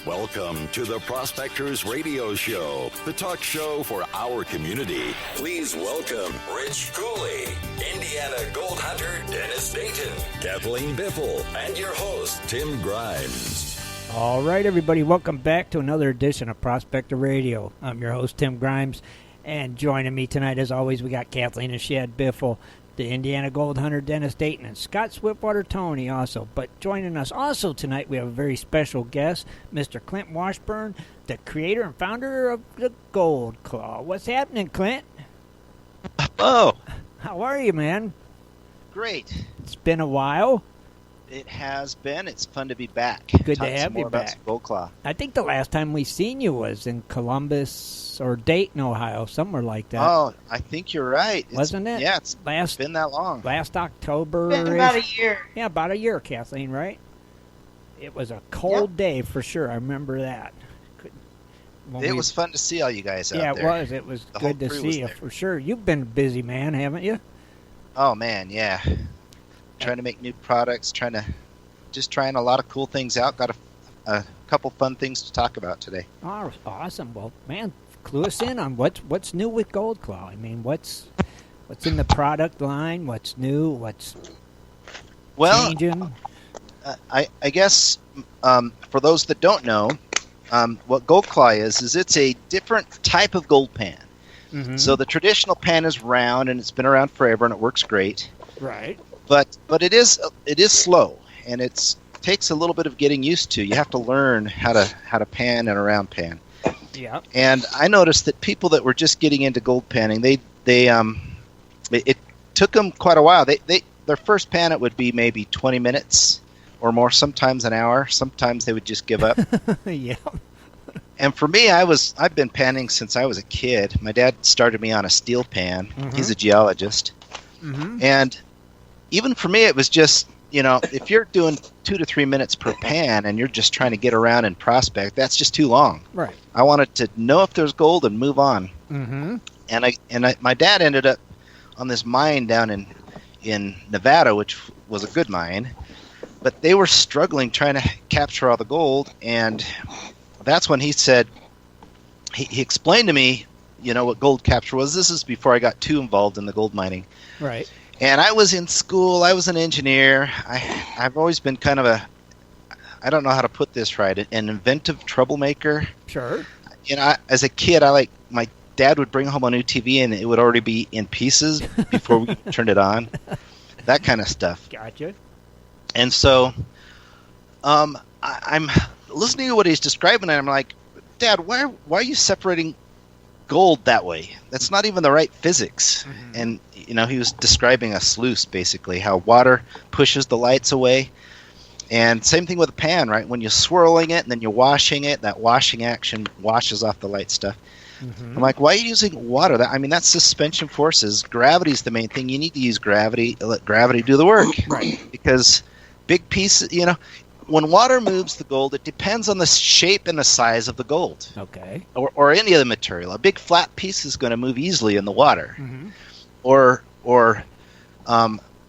Welcome to the Prospectors Radio Show, the talk show for our community. Please welcome Rich Cooley, Indiana Gold Hunter Dennis Dayton, Kathleen Biffle, and your host, Tim Grimes. All right, everybody, welcome back to another edition of Prospector Radio. I'm your host, Tim Grimes, and joining me tonight, as always, we got Kathleen and Shad Biffle, the Indiana Gold Hunter Dennis Dayton, and Scott Swiftwater Tony also. But joining us also tonight, we have a very special guest, Mr. Clint Washburn, the creator and founder of the Goldclaw. What's happening, Clint? Hello. How are you, man? Great. It's been a while. It has been. It's fun to be back. Good to have you back. Goldclaw. I think the last time we seen you was in Columbus or Dayton, Ohio, somewhere like that. Oh, I think you're right. Wasn't it? Yeah, it's been that long. Last October. Been about a year. Yeah, about a year, Kathleen, right? It was a cold day for sure. I remember that. It was fun to see all you guys out there. Yeah, it was. It was good to see you for sure. You've been a busy man, haven't you? Oh, man, yeah. Trying to make new products, trying a lot of cool things out. Got a couple fun things to talk about today. Oh, awesome. Well, man, clue us in on what's new with Goldclaw. I mean, what's in the product line? What's new? What's changing? I guess for those that don't know, what Goldclaw is it's a different type of gold pan. Mm-hmm. So the traditional pan is round, and it's been around forever, and it works great. Right. But it is slow, and it takes a little bit of getting used to. You have to learn how to pan and a round pan. Yeah. And I noticed that people that were just getting into gold panning, it took them quite a while. Their first pan, it would be maybe 20 minutes or more, sometimes an hour. Sometimes they would just give up. Yeah. And for me, I've been panning since I was a kid. My dad started me on a steel pan. Mm-hmm. He's a geologist. Mm-hmm. And even for me, it was just, if you're doing 2 to 3 minutes per pan and you're just trying to get around and prospect, that's just too long. Right. I wanted to know if there's gold and move on. Mm-hmm. And my dad ended up on this mine down in Nevada, which was a good mine, but they were struggling trying to capture all the gold, and that's when he said, he explained to me, what gold capture was. This is before I got too involved in the gold mining. Right. And I was in school. I was an engineer. I've always been kind of I don't know how to put this right, an inventive troublemaker. Sure. As a kid, my dad would bring home a new TV, and it would already be in pieces before we turned it on. That kind of stuff. Gotcha. And so I'm listening to what he's describing, and I'm like, Dad, why are you separating gold that way? That's not even the right physics. Mm-hmm. And he was describing a sluice, basically, how water pushes the lights away. And same thing with a pan, right? When you're swirling it and then you're washing it, that washing action washes off the light stuff. Mm-hmm. I'm like, why are you using water? That's suspension forces. Gravity's the main thing. You need to use gravity, let gravity do the work. Right. Because big pieces, when water moves the gold, it depends on the shape and the size of the gold. Okay. Or any of the material. A big flat piece is going to move easily in the water. Mm-hmm. Or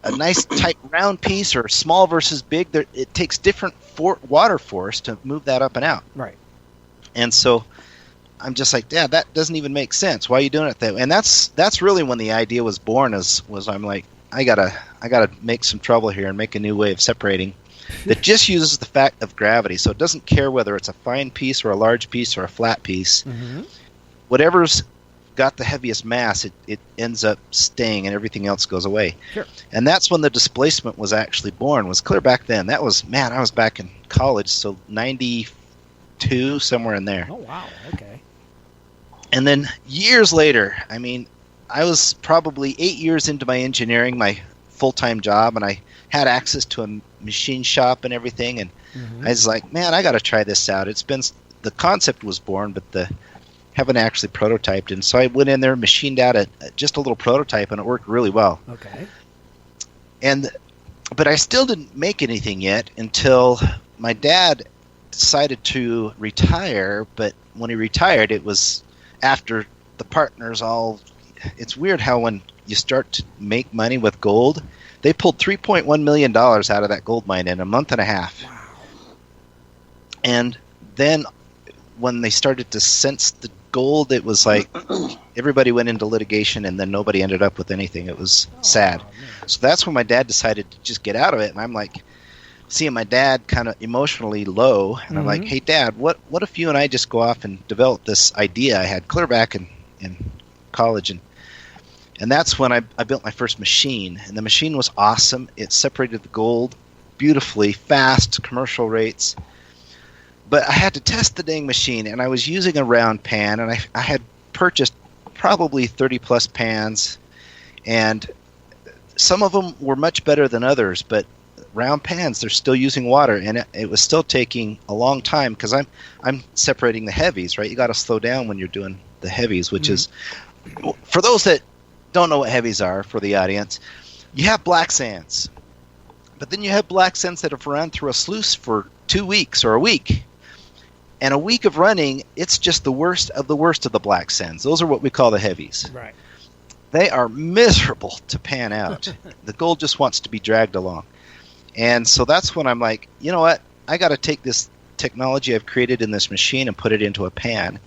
a nice tight round piece, or small versus big, it takes different water force to move that up and out. Right. And so I'm just like, Dad, that doesn't even make sense. Why are you doing it that way? And that's really when the idea was born. Was I'm like, I gotta make some trouble here and make a new way of separating that just uses the fact of gravity. So it doesn't care whether it's a fine piece or a large piece or a flat piece. Mm-hmm. Whatever's got the heaviest mass, it ends up staying, and everything else goes away. Sure. And that's when the displacement was actually born. Was clear back then. That was, I was back in college, so 92, somewhere in there. Oh wow. Okay. And then years later, I was probably 8 years into my engineering, my full-time job, and I had access to a machine shop and everything, and mm-hmm. I was like, man, I got to try this out. The concept was born, but haven't actually prototyped, and so I went in there, machined out just a little prototype, and it worked really well. Okay. But I still didn't make anything yet until my dad decided to retire, but when he retired, it was after the partners all... It's weird how when you start to make money with gold, they pulled $3.1 million out of that gold mine in a month and a half. Wow. And then when they started to sense the gold, it was like everybody went into litigation, and then nobody ended up with anything. It was sad. Man. So that's when my dad decided to just get out of it, and I'm like, seeing my dad kind of emotionally low, and I'm like, hey, Dad, what if you and I just go off and develop this idea I had clear back in college, and that's when I built my first machine, and the machine was awesome. It separated the gold beautifully, fast, commercial rates. But I had to test the dang machine, and I was using a round pan, and I had purchased probably 30-plus pans, and some of them were much better than others, but round pans, they're still using water, and it was still taking a long time because I'm separating the heavies, right? You got to slow down when you're doing the heavies, which is, for those that don't know what heavies are, for the audience, you have black sands, but then you have black sands that have run through a sluice for 2 weeks or a week. And a week of running, it's just the worst of the black sands. Those are what we call the heavies. Right. They are miserable to pan out. The gold just wants to be dragged along. And so that's when I'm like, you know what? I got to take this technology I've created in this machine and put it into a pan.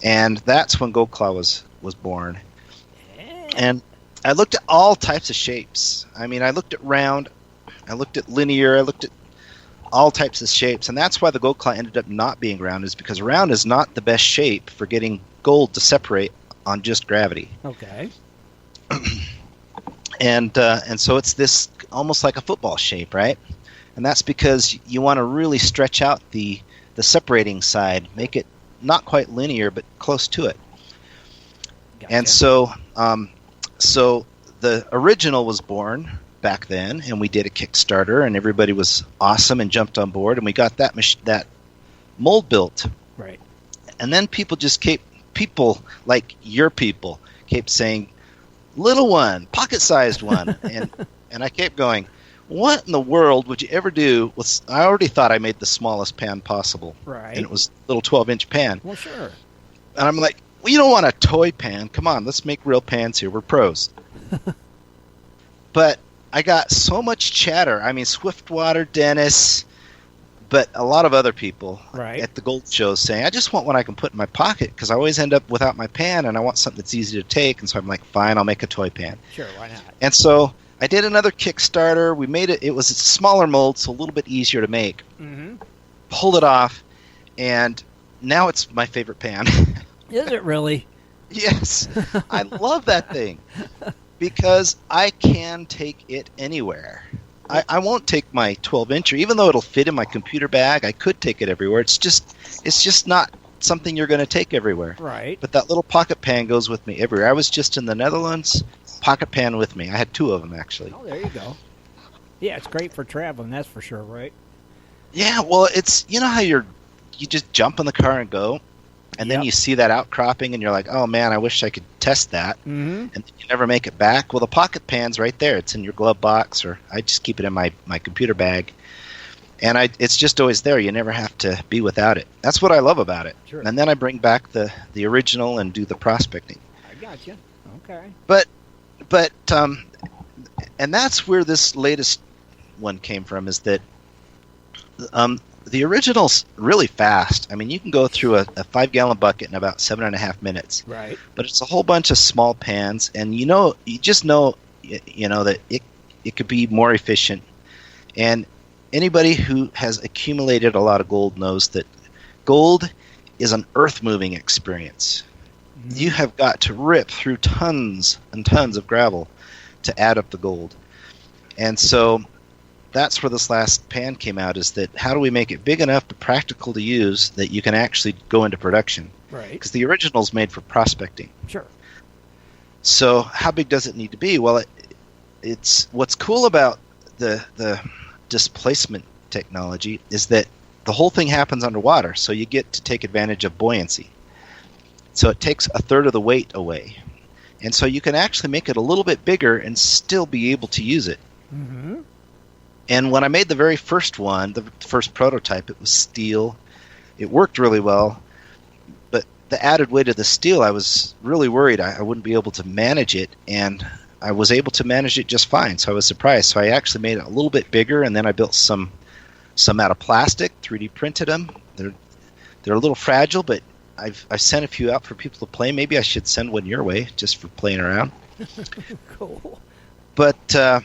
And that's when Goldclaw was born. And I looked at all types of shapes. I mean, I looked at round, I looked at linear, I looked at all types of shapes, and that's why the Goldclaw ended up not being round, is because round is not the best shape for getting gold to separate on just gravity. Okay. And so it's this almost like a football shape, right? And that's because you want to really stretch out the separating side, make it not quite linear, but close to it. Gotcha. And so the original was born back then, and we did a Kickstarter, and everybody was awesome and jumped on board, and we got that mold built. Right. And then people like your people kept saying, little one, pocket-sized one, and I kept going, what in the world would you ever do with? I already thought I made the smallest pan possible, right? And it was a little 12-inch pan. Well, sure. And I'm like, well, you don't want a toy pan. Come on, let's make real pans here. We're pros. But I got so much chatter. I mean, Swiftwater, Dennis, but a lot of other people at the gold shows saying, I just want one I can put in my pocket because I always end up without my pan, and I want something that's easy to take. And so I'm like, fine, I'll make a toy pan. Sure, why not? And so I did another Kickstarter. We made it. It was a smaller mold, so a little bit easier to make. Mm-hmm. Pulled it off, and now it's my favorite pan. Is it really? Yes. I love that thing. Because I can take it anywhere. I won't take my 12-incher, even though it'll fit in my computer bag. I could take it everywhere. It's just not something you're going to take everywhere. Right. But that little pocket pan goes with me everywhere. I was just in the Netherlands, pocket pan with me. I had 2 of them, actually. Oh, there you go. Yeah, it's great for traveling, that's for sure, right? Yeah, well, it's, you know how you just jump in the car and go? And then you see that outcropping, and you're like, oh, man, I wish I could test that. Mm-hmm. And you never make it back. Well, the pocket pan's right there. It's in your glove box, or I just keep it in my computer bag. And it's just always there. You never have to be without it. That's what I love about it. Sure. And then I bring back the original and do the prospecting. I got you. Okay. But and that's where this latest one came from, is that the original's really fast. I mean, you can go through a 5-gallon bucket in about 7.5 minutes. Right. But it's a whole bunch of small pans, and you just know that it could be more efficient. And anybody who has accumulated a lot of gold knows that gold is an earth-moving experience. Mm-hmm. You have got to rip through tons and tons of gravel to add up the gold. And so that's where this last pan came out, is that how do we make it big enough but practical to use that you can actually go into production? Right. Because the original's made for prospecting. Sure. So how big does it need to be? Well, it's what's cool about the displacement technology is that the whole thing happens underwater, so you get to take advantage of buoyancy. So it takes a third of the weight away. And so you can actually make it a little bit bigger and still be able to use it. Mm-hmm. And when I made the very first one, the first prototype, it was steel. It worked really well. But the added weight of the steel, I was really worried I wouldn't be able to manage it. And I was able to manage it just fine. So I was surprised. So I actually made it a little bit bigger, and then I built some out of plastic, 3D printed them. They're a little fragile, but I've sent a few out for people to play. Maybe I should send one your way just for playing around. Cool. But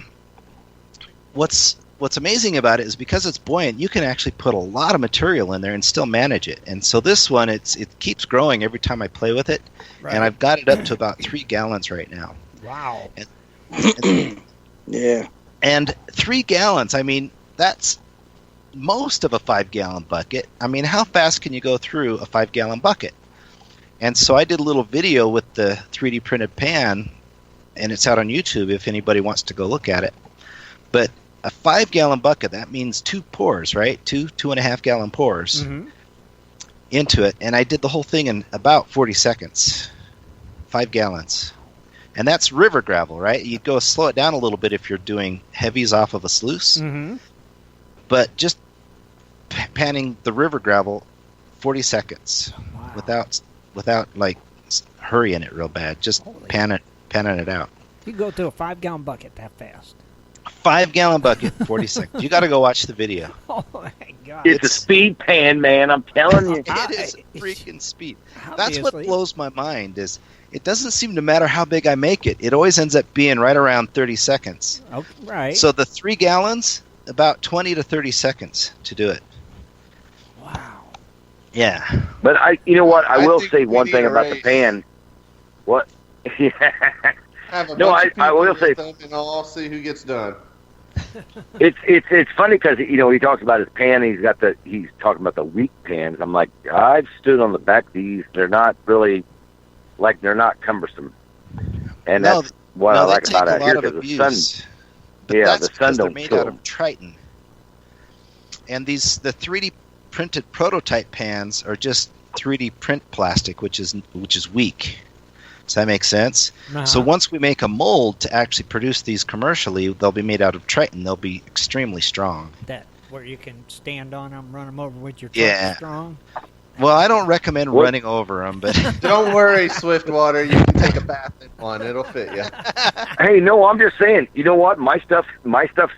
what's amazing about it is because it's buoyant, you can actually put a lot of material in there and still manage it. And so this one, it keeps growing every time I play with it, right. And I've got it up to about 3 gallons right now. Wow. And yeah. And 3 gallons, I mean, that's most of a 5-gallon bucket. I mean, how fast can you go through a 5-gallon bucket? And so I did a little video with the 3D printed pan, and it's out on YouTube if anybody wants to go look at it. But a 5-gallon bucket, that means 2 pours, right? 2.5-gallon pours into it. And I did the whole thing in about 40 seconds. 5 gallons. And that's river gravel, right? You'd go slow it down a little bit if you're doing heavies off of a sluice. Mm-hmm. But just panning the river gravel 40 seconds. Wow. Without like hurrying it real bad. Just panning it out. You go through a 5-gallon bucket that fast. 5-gallon bucket, 40 seconds. You got to go watch the video. Oh my God! It's a speed pan, man. I'm telling you, it is freaking speed. That's what blows my mind. Is it doesn't seem to matter how big I make it. It always ends up being right around 30 seconds. Oh, right. So the 3 gallons, about 20 to 30 seconds to do it. Wow. Yeah. But you know what? I will say one thing about the pan. What? I will say, and I'll see who gets done. It's funny because he talks about his pan. He's talking about the weak pans. I'm like, I've stood on the back of these. They're not really they're not cumbersome, and that's what I like about it here because the sun. But the sun don't made kill out of Triton, and the 3D printed prototype pans are just 3D print plastic, which is weak. Does that make sense? Uh-huh. So once we make a mold to actually produce these commercially, they'll be made out of Triton. They'll be extremely strong. That where you can stand on them, run them over with your truck strong? Well, I don't recommend running over them, but... Don't worry, Swiftwater. You can take a bath in one. It'll fit you. Hey, no, I'm just saying, you know what? My stuff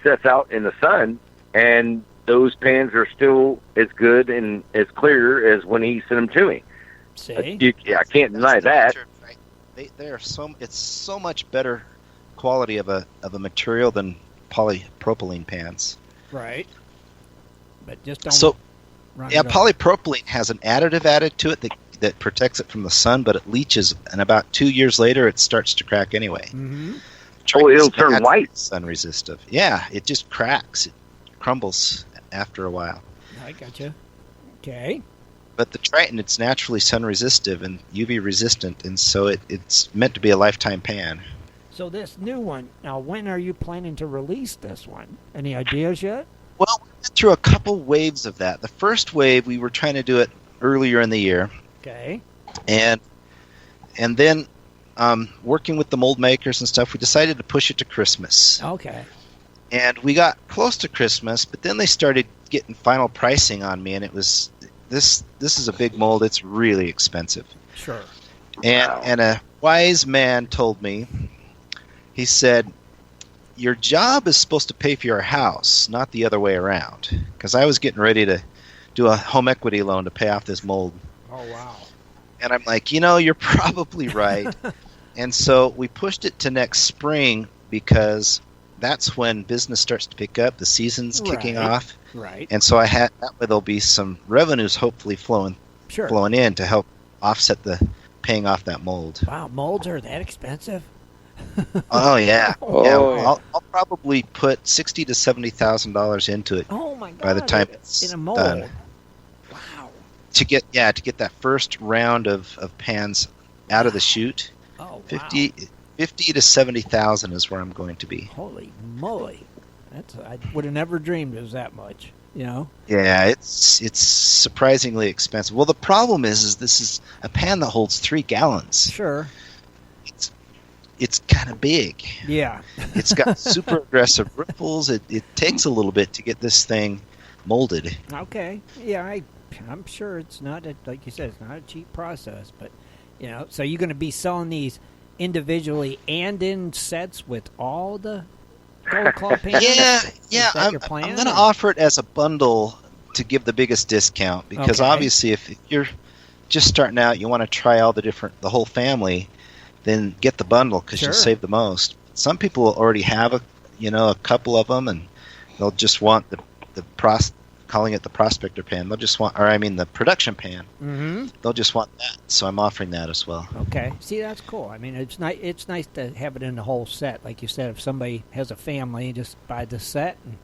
sets out in the sun, and those pans are still as good and as clear as when he sent them to me. See? I can't deny that. It's so much better quality of a material than polypropylene pans. Right. But just don't polypropylene has an additive added to it that protects it from the sun, but it leaches, and about 2 years later it starts to crack anyway. Mm-hmm. It'll turn white. Sun resistive. Yeah, it just cracks. It crumbles after a while. I gotcha. Okay. But the Triton, it's naturally sun resistive and UV resistant, and so it's meant to be a lifetime pan. So this new one, now when are you planning to release this one? Any ideas yet? Well, we went through a couple waves of that. The first wave, we were trying to do it earlier in the year. Okay. And then working with the mold makers and stuff, we decided to push it to Christmas. Okay. And we got close to Christmas, but then they started getting final pricing on me, and it was... This is a big mold. It's really expensive. Sure. And a wise man told me, he said, your job is supposed to pay for your house, not the other way around. Because I was getting ready to do a home equity loan to pay off this mold. Oh, wow. And I'm like, you're probably right. And so we pushed it to next spring because that's when business starts to pick up. The season's kicking off. Right. And so that way there'll be some revenues hopefully flowing in to help offset the paying off that mold. Wow, molds are that expensive? Oh yeah. I'll probably put $60,000 to $70,000 into it. Oh my God! By the time it's in a mold. Done. Wow. To get that first round of pans out of the chute. Oh, 50 to 70,000 is where I'm going to be. Holy moly! I would have never dreamed it was that much. Yeah, it's surprisingly expensive. Well, the problem is this is a pan that holds 3 gallons. Sure. It's kind of big. Yeah. It's got super aggressive ripples. It takes a little bit to get this thing molded. Okay. Yeah, I'm sure it's not like you said, it's not a cheap process, but so you're going to be selling these individually and in sets with all the Goldclaw pans? Yeah. I'm going to offer it as a bundle to give the biggest discount because Okay. obviously if you're just starting out, you want to try all the whole family, then get the bundle because Sure. you'll save the most. Some people already have a couple of them, and they'll just want calling it the Prospector pan. They'll just want, the production pan. Mm-hmm. They'll just want that. So I'm offering that as well. Okay. See, that's cool. I mean, it's nice. It's nice to have it in the whole set, like you said. If somebody has a family, just buy the set, and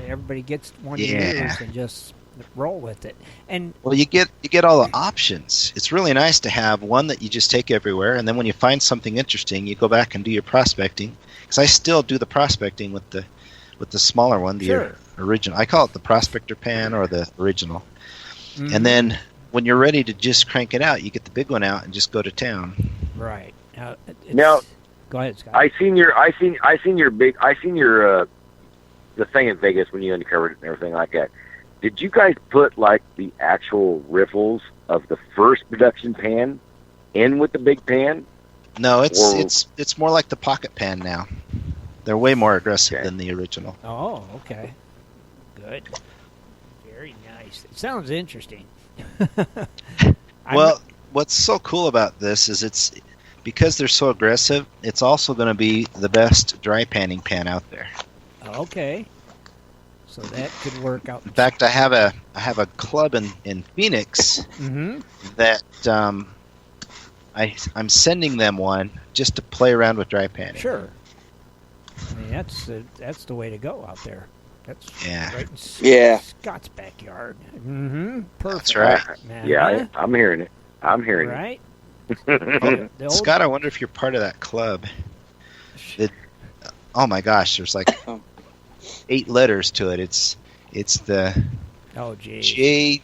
everybody gets one to use, and just roll with it. And well, you get all the options. It's really nice to have one that you just take everywhere, and then when you find something interesting, you go back and do your prospecting. Because I still do the prospecting with the smaller one, the original. I call it the Prospector pan or the original. Mm-hmm. And then when you're ready to just crank it out, you get the big one out and just go to town. right Now, go ahead, Scott. I seen your the thing in Vegas when you uncovered it and everything like that. Did you guys put like the actual riffles of the first production pan in with the big pan? No, it's more like the pocket pan now. They're way more aggressive than the original. Oh, okay. Good. Very nice. It sounds interesting. Well, what's so cool about this is because they're so aggressive, it's also going to be the best dry panning pan out there. Okay. So that could work out. In fact, I have a club in Phoenix Mm-hmm. that I'm sending them one just to play around with dry panning. Sure. I mean, that's the way to go out there. That's right in Scott's backyard. Mm-hmm. Perfect. That's right. Man, Yeah, I'm hearing it. I'm hearing right? it. The old- Scott, I wonder if you're part of that club. Oh my gosh, there's like 8 letters to it. It's the J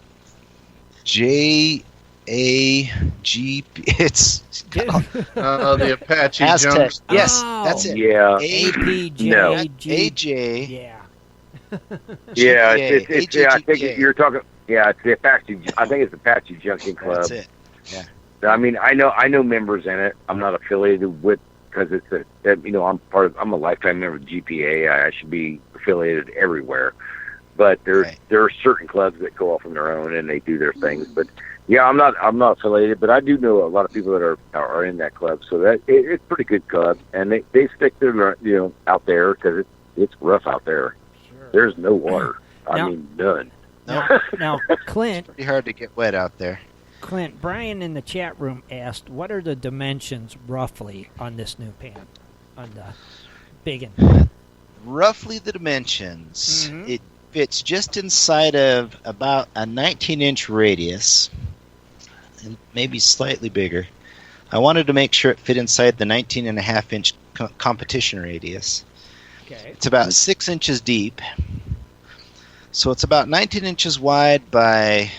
A G P. It's the Apache Aztec. Junction. Yes, Oh. that's it. Yeah. APJ. No. AJ. Yeah. Yeah, GPA, I think AJGPA. you're talking. Yeah, it's the Apache. I think it's the Apache Junction Club. That's it. Yeah. I mean, I know members in it. I'm not affiliated with because I'm a lifetime member of GPA. I should be affiliated everywhere. But there are certain clubs that go off on their own and they do their things. But yeah, I'm not affiliated, but I do know a lot of people that are in that club. So that it's a pretty good club, and they stick their out there because it's rough out there. Sure. There's no water. Now- I mean, none. Now, Clint, Pretty hard to get wet out there. Brian in the chat room asked, what are the dimensions roughly on this new pan? On the big one? Roughly the dimensions. Mhm. It fits just inside of about a 19-inch radius, and maybe slightly bigger. I wanted to make sure it fit inside the 19.5-inch competition radius. Okay. It's about 6 inches deep. So it's about 19 inches wide by,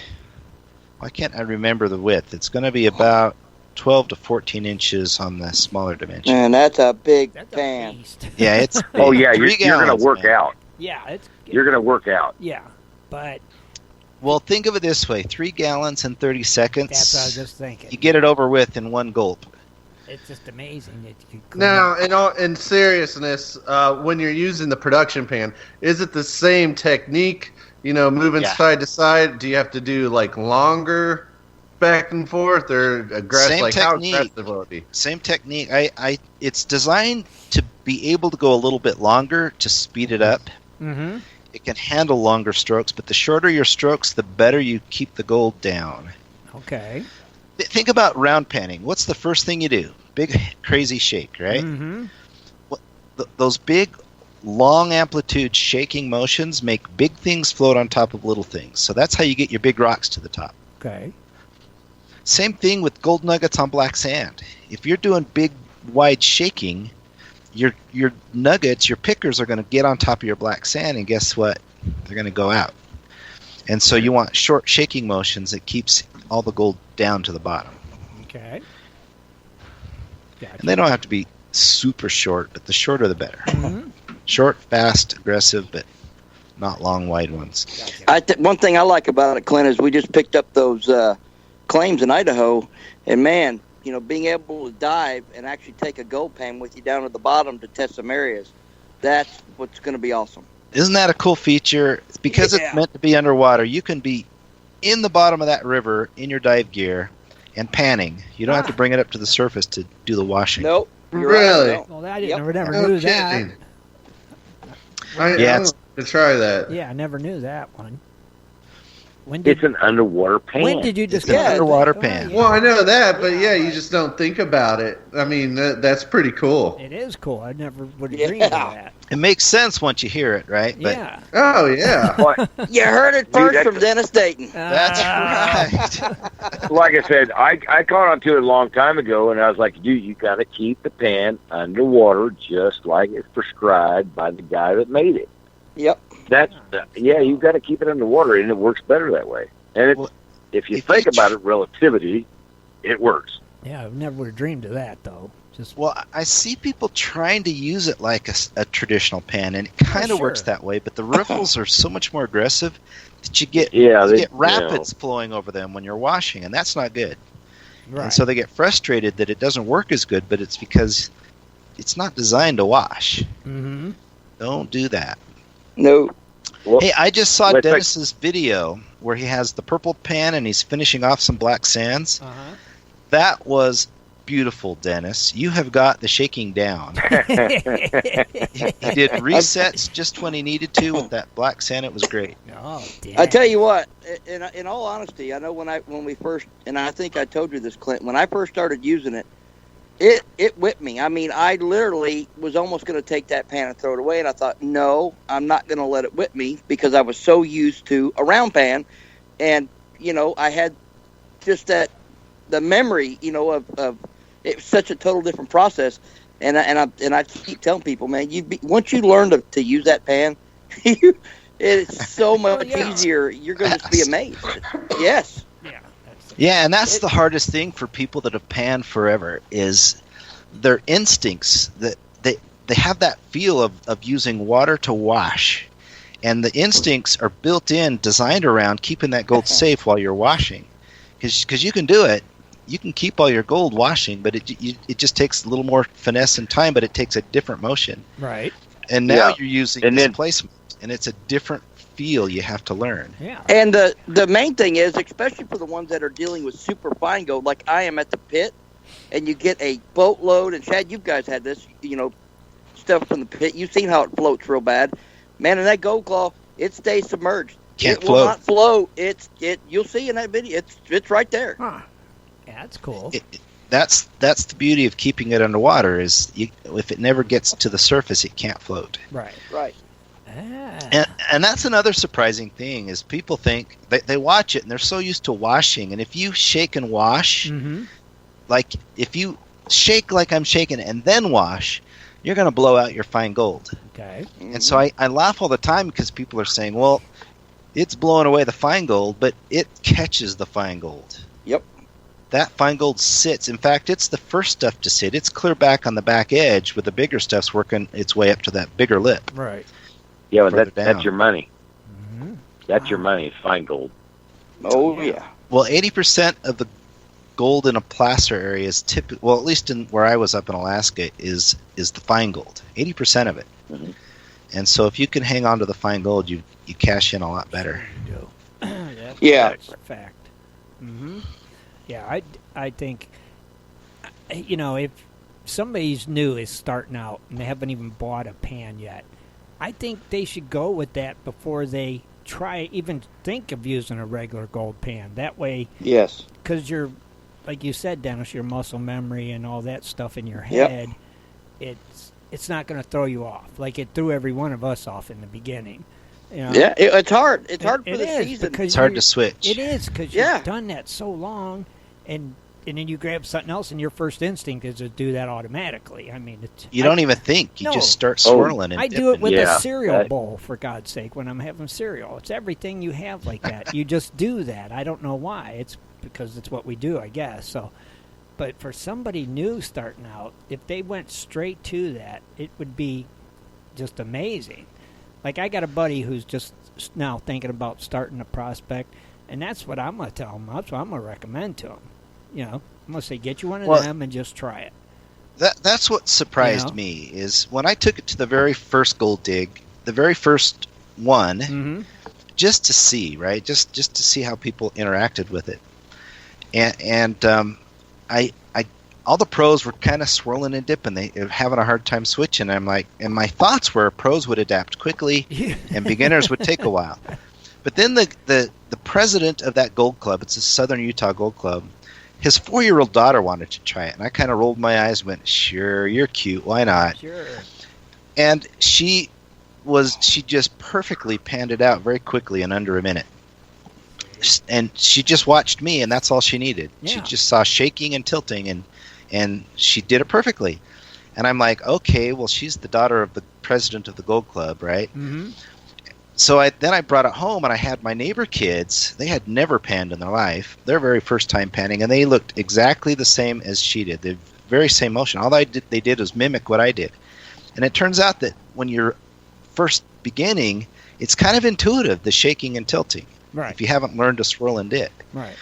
why can't I remember the width? It's going to be about 12 to 14 inches on the smaller dimension. Man, that's a big That's a pan. beast. Yeah, it's Oh yeah, you're 3 going to gallons, work man. out. Yeah, You're going to work out. Yeah, but Well, think of it this way: 3 gallons in 30 seconds. that's what I was just thinking. You get it over with in one gulp. It's just amazing that you could. Now, in seriousness, when you're using the production pan, is it the same technique? Moving Yeah. side to side. Do you have to do like longer back and forth, or aggressive? Same Like technique. how aggressive will it be? Same technique. It's designed to be able to go a little bit longer to speed it up. Mm-hmm. It can handle longer strokes, but the shorter your strokes, the better you keep the gold down. Okay. Think about round panning. What's the first thing you do? Big, crazy shake, right? Mm-hmm. Those big, long amplitude shaking motions make big things float on top of little things. So that's how you get your big rocks to the top. Okay. Same thing with gold nuggets on black sand. If you're doing big, wide shaking, your nuggets, your pickers are going to get on top of your black sand, and guess what? They're going to go out. And so you want short shaking motions that keeps all the gold down to the bottom. Okay. Gotcha. And they don't have to be super short, but the shorter the better. Mhm. Short, fast, aggressive, but not long, wide ones. Gotcha. One thing I like about it, Clint, is we just picked up those claims in Idaho, and man, being able to dive and actually take a gold pan with you down at the bottom to test some areas, that's what's going to be awesome. Isn't that a cool feature? Because it's meant to be underwater, you can be in the bottom of that river in your dive gear and panning. You don't have to bring it up to the surface to do the washing. Nope. Really? Right, no. Well, I never knew that. I want to try that. Yeah, I never knew that one. It's an underwater pan. When did you discover an underwater pan? Well, I know that, but you just don't think about it. I mean, that's pretty cool. It is cool. I never would have dreamed of that. It makes sense once you hear it, right? Yeah. Oh, yeah. You heard it first from Dennis Dayton. That's right. Like I said, I caught on to it a long time ago, and I was like, dude, you got to keep the pan underwater just like it's prescribed by the guy that made it. Yep. You got to keep it underwater, and it works better that way. And if you think about it, relativity, it works. Yeah, I never would have dreamed of that, though. Well, I see people trying to use it like a traditional pan, and it kind of works that way, but the riffles are so much more aggressive that you get rapids flowing over them when you're washing, and that's not good. Right. And so they get frustrated that it doesn't work as good, but it's because it's not designed to wash. Mm-hmm. Don't do that. No. Well, hey, I just saw Dennis's video where he has the purple pan and he's finishing off some black sands. Uh-huh. That was beautiful, Dennis. You have got the shaking down. He did resets just when he needed to with that black sand. It was great. Oh, damn. I tell you what, in all honesty, I know when we first, and I think I told you this, Clint, when I first started using it, it whipped me. I mean, I literally was almost going to take that pan and throw it away, and I thought, no, I'm not going to let it whip me because I was so used to a round pan, and I had just the memory, of it was such a total different process, and I keep telling people, man, once you learn to use that pan, it's so much easier. You're going to be amazed. Yes. Yeah. Yeah, and that's the hardest thing for people that have panned forever is their instincts. That they have that feel of using water to wash, and the instincts are built in, designed around keeping that gold safe while you're washing, because you can do it. You can keep all your gold washing, but it just takes a little more finesse and time, but it takes a different motion. Right. And now you're using displacement, and it's a different feel you have to learn. Yeah. And the main thing is, especially for the ones that are dealing with super fine gold, like I am at the pit, and you get a boatload, and Chad, you guys had this, stuff from the pit. You've seen how it floats real bad. Man, in that Goldclaw, it stays submerged. It will not float. You'll see in that video. It's right there. Huh. Yeah, that's cool. That's the beauty of keeping it underwater is if it never gets to the surface, it can't float. Right. Right. And that's another surprising thing is people think they watch it and they're so used to washing, and if you shake and wash, like if you shake like I'm shaking and then wash, you're going to blow out your fine gold. Okay. And so I laugh all the time because people are saying, well, it's blowing away the fine gold, but it catches the fine gold. Yep. That fine gold sits. In fact, it's the first stuff to sit. It's clear back on the back edge with the bigger stuff's working its way up to that bigger lip. Right. Yeah, but that's your money. Mm-hmm. That's your money. It's fine gold. Oh, yeah. Well, 80% of the gold in a placer area is well, at least in where I was up in Alaska, is the fine gold. 80% of it. Mm-hmm. And so if you can hang on to the fine gold, you cash in a lot better. That's a fact. Mm-hmm. Yeah, I think, if somebody's new is starting out and they haven't even bought a pan yet, I think they should go with that before they even think of using a regular gold pan. That way, yes, because like you said, Dennis, your muscle memory and all that stuff in your head, it's not going to throw you off like it threw every one of us off in the beginning. Yeah, it's hard. It's hard for the season. It's hard to switch. It is because you've done that so long, and then you grab something else, and your first instinct is to do that automatically. I mean, you don't even think; you just start swirling. And I do it with a cereal bowl, for God's sake, when I'm having cereal. It's everything you have like that. You just do that. I don't know why. It's because it's what we do, I guess. So, but for somebody new starting out, if they went straight to that, it would be just amazing. Like, I got a buddy who's just now thinking about starting a prospect, and that's what I'm going to tell him. That's what I'm going to recommend to him. I'm going to say, get you one of them and just try it. That's what surprised me, is when I took it to the very first gold dig, the very first one, Mm-hmm. just to see, right? Just to see how people interacted with it. And I all the pros were kind of swirling and dipping. They were having a hard time switching. I'm like, and my thoughts were pros would adapt quickly, and beginners would take a while. But then the president of that Gold Club, it's a Southern Utah Gold Club, his 4-year-old daughter wanted to try it, and I kind of rolled my eyes and went, "Sure, you're cute. Why not?" Sure. And she just perfectly panned it out very quickly in under a minute. And she just watched me, and that's all she needed. Yeah. She just saw shaking and tilting, and she did it perfectly. And I'm like, okay, well, she's the daughter of the president of the Gold Club, right? Mm-hmm. So I brought it home, and I had my neighbor kids. They had never panned in their life. Their very first time panning, and they looked exactly the same as she did. The very same motion. All they did was mimic what I did. And it turns out that when you're first beginning, it's kind of intuitive, the shaking and tilting. Right. If you haven't learned to swirl and dip. Right.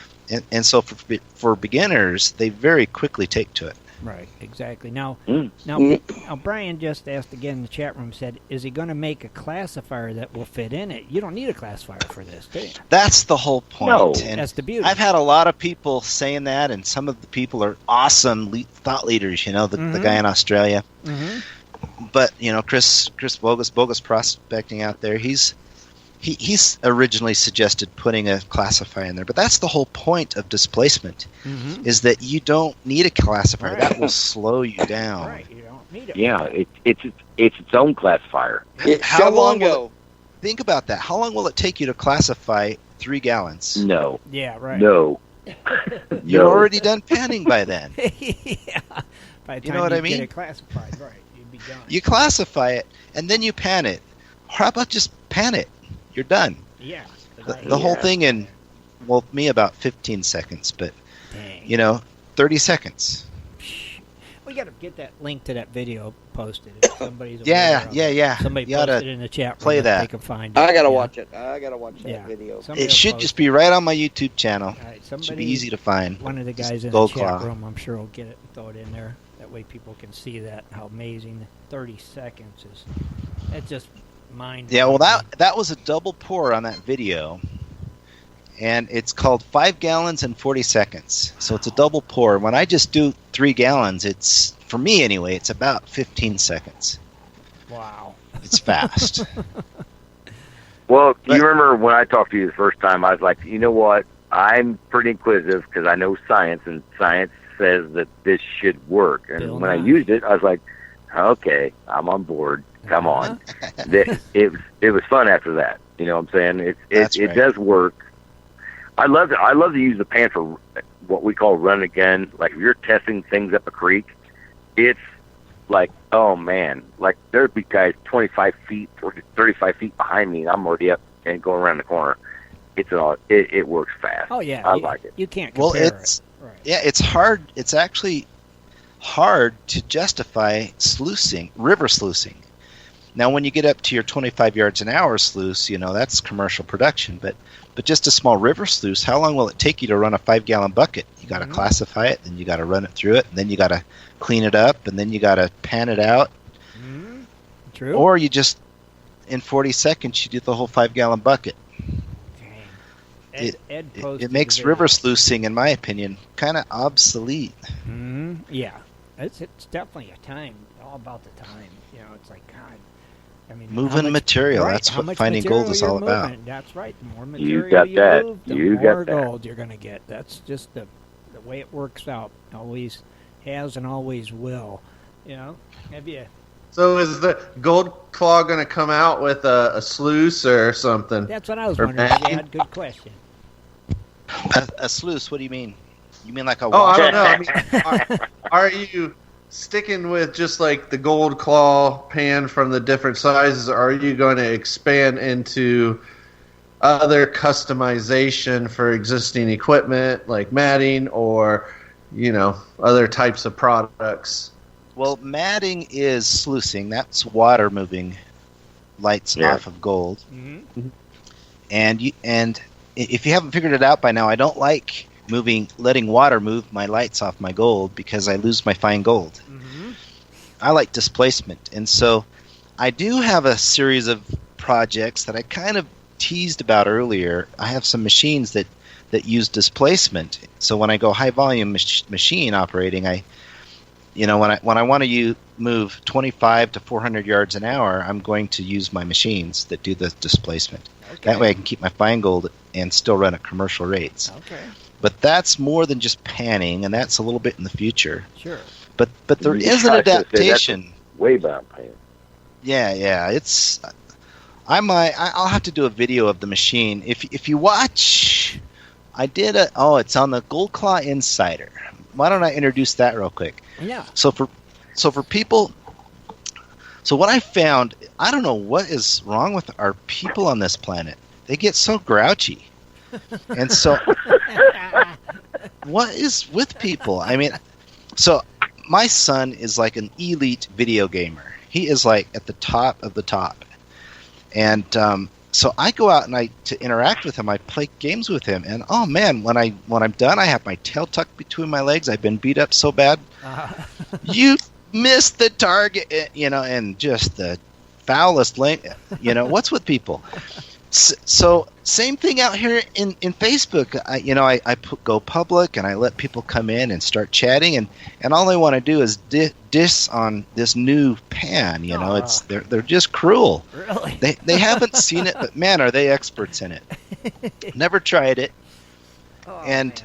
And so for beginners, they very quickly take to it. Right, exactly. Now, Mm. now, Brian just asked again in the chat room, said, is he going to make a classifier that will fit in it? You don't need a classifier for this, do you? That's the whole point. No. And That's the beauty. I've had a lot of people saying that, and some of the people are awesome thought leaders, the guy in Australia. Mm-hmm. But, Chris Bogus Prospecting out there, he's originally suggested putting a classifier in there, but that's the whole point of displacement, Mm-hmm. is that you don't need a classifier. Right. That will slow you down. Right, you don't need it. Yeah, it's its own classifier. How long will go? Think about that. How long will it take you to classify 3 gallons? No, Yeah, right. no, You're no. already done panning by then. Yeah. By the You time know what I get mean? it classified, right, you'd be done. You classify it, and then you pan it. Or how about just pan it? You're done. Yeah. The whole thing in, well, me about 15 seconds, but, Dang. 30 seconds. We got to get that link to that video posted. If somebody's Yeah, aware of yeah. it. Somebody You oughta posted it in the chat room. play that. They can find it. I gotta Yeah. watch it. I gotta watch that Yeah. video. Somebody It will should post just be right on my YouTube channel. All right, It somebody, should be easy to find. One of the Just guys in the Goldclaw. chat room, I'm sure, will get it and throw it in there. That way people can see that, how amazing 30 seconds is. It's just mind. Yeah, well, that was a double pour on that video. And it's called 5 gallons in 40 seconds. So it's a double pour. When I just do 3 gallons, it's, for me anyway, it's about 15 seconds. Wow. It's fast. Well, But- you remember when I talked to you the first time, I was like, you know what? I'm pretty inquisitive because I know science, and science says that this should work. And Bill when I Nye. used it, I was like, okay, I'm on board. Come on. It was fun after that. You know what I'm saying? That's It right. does work. I love to use the pan for what we call run again. Like if you're testing things up a creek, it's like, oh man, like there'd be guys 25 feet or 35 feet behind me, and I'm already up and going around the corner. It works fast. Oh, yeah. I you, like it. You can't Well, compare it's it. Right. yeah, it's hard. It's actually hard to justify river sluicing. Now, when you get up to your 25 yards an hour sluice, that's commercial production. But just a small river sluice, how long will it take you to run a 5-gallon bucket? You got to classify it, then you got to run it through it, and then you got to clean it up, and then you got to pan it out. Mm-hmm. True. Or you just, in 40 seconds, you do the whole 5-gallon bucket. Dang. Ed posted It makes the video. river sluicing, in my opinion, kind of obsolete. Mm-hmm. Yeah. It's definitely a time, all about the time. It's like, God. I mean, how Moving much- material, right, that's how what much finding material gold is you're all about. moving. That's right. The more You material got you that. move, the You more got that. gold you're going to get. That's just the way it works out. Always has and always will. Have you? So is the Goldclaw going to come out with a sluice or something? That's what I was Or wondering. pan? Chad. Good question. A sluice, what do you mean? You mean like a Oh, I wash? don't know. I mean, are you sticking with just like the Goldclaw pan from the different sizes, or are you going to expand into other customization for existing equipment like matting or, other types of products? Well, matting is sluicing. That's water moving lights Yeah. off of gold. Mm-hmm. And if you haven't figured it out by now, I don't like letting water move my lights off my gold because I lose my fine gold. Mm-hmm. I like displacement, and so I do have a series of projects that I kind of teased about earlier. I have some machines that use displacement. So when I go high volume machine operating, when I want to move 25 to 400 yards an hour, I'm going to use my machines that do the displacement. Okay. That way I can keep my fine gold and still run at commercial rates. Okay. But that's more than just panning, and that's a little bit in the future. Sure. But there is an adaptation. Way beyond pan. Yeah. I'll have to do a video of the machine. If you watch, it's on the Goldclaw Insider. Why don't I introduce that real quick? Yeah. So for people, so what I found, I don't know what is wrong with our people on this planet. They get so grouchy. And so what is with people? I mean, so my son is like an elite video gamer. He is like at the top of the top. And so I go out and to interact with him, I play games with him, and oh man, when I'm done, I have my tail tucked between my legs. I've been beat up so bad. You missed the target, and just the foulest link. What's with people? So same thing out here in Facebook. I go public and I let people come in and start chatting, and all they want to do is diss on this new pan. They're just cruel. Really? They haven't seen it, but man, are they experts in it. Never tried it, and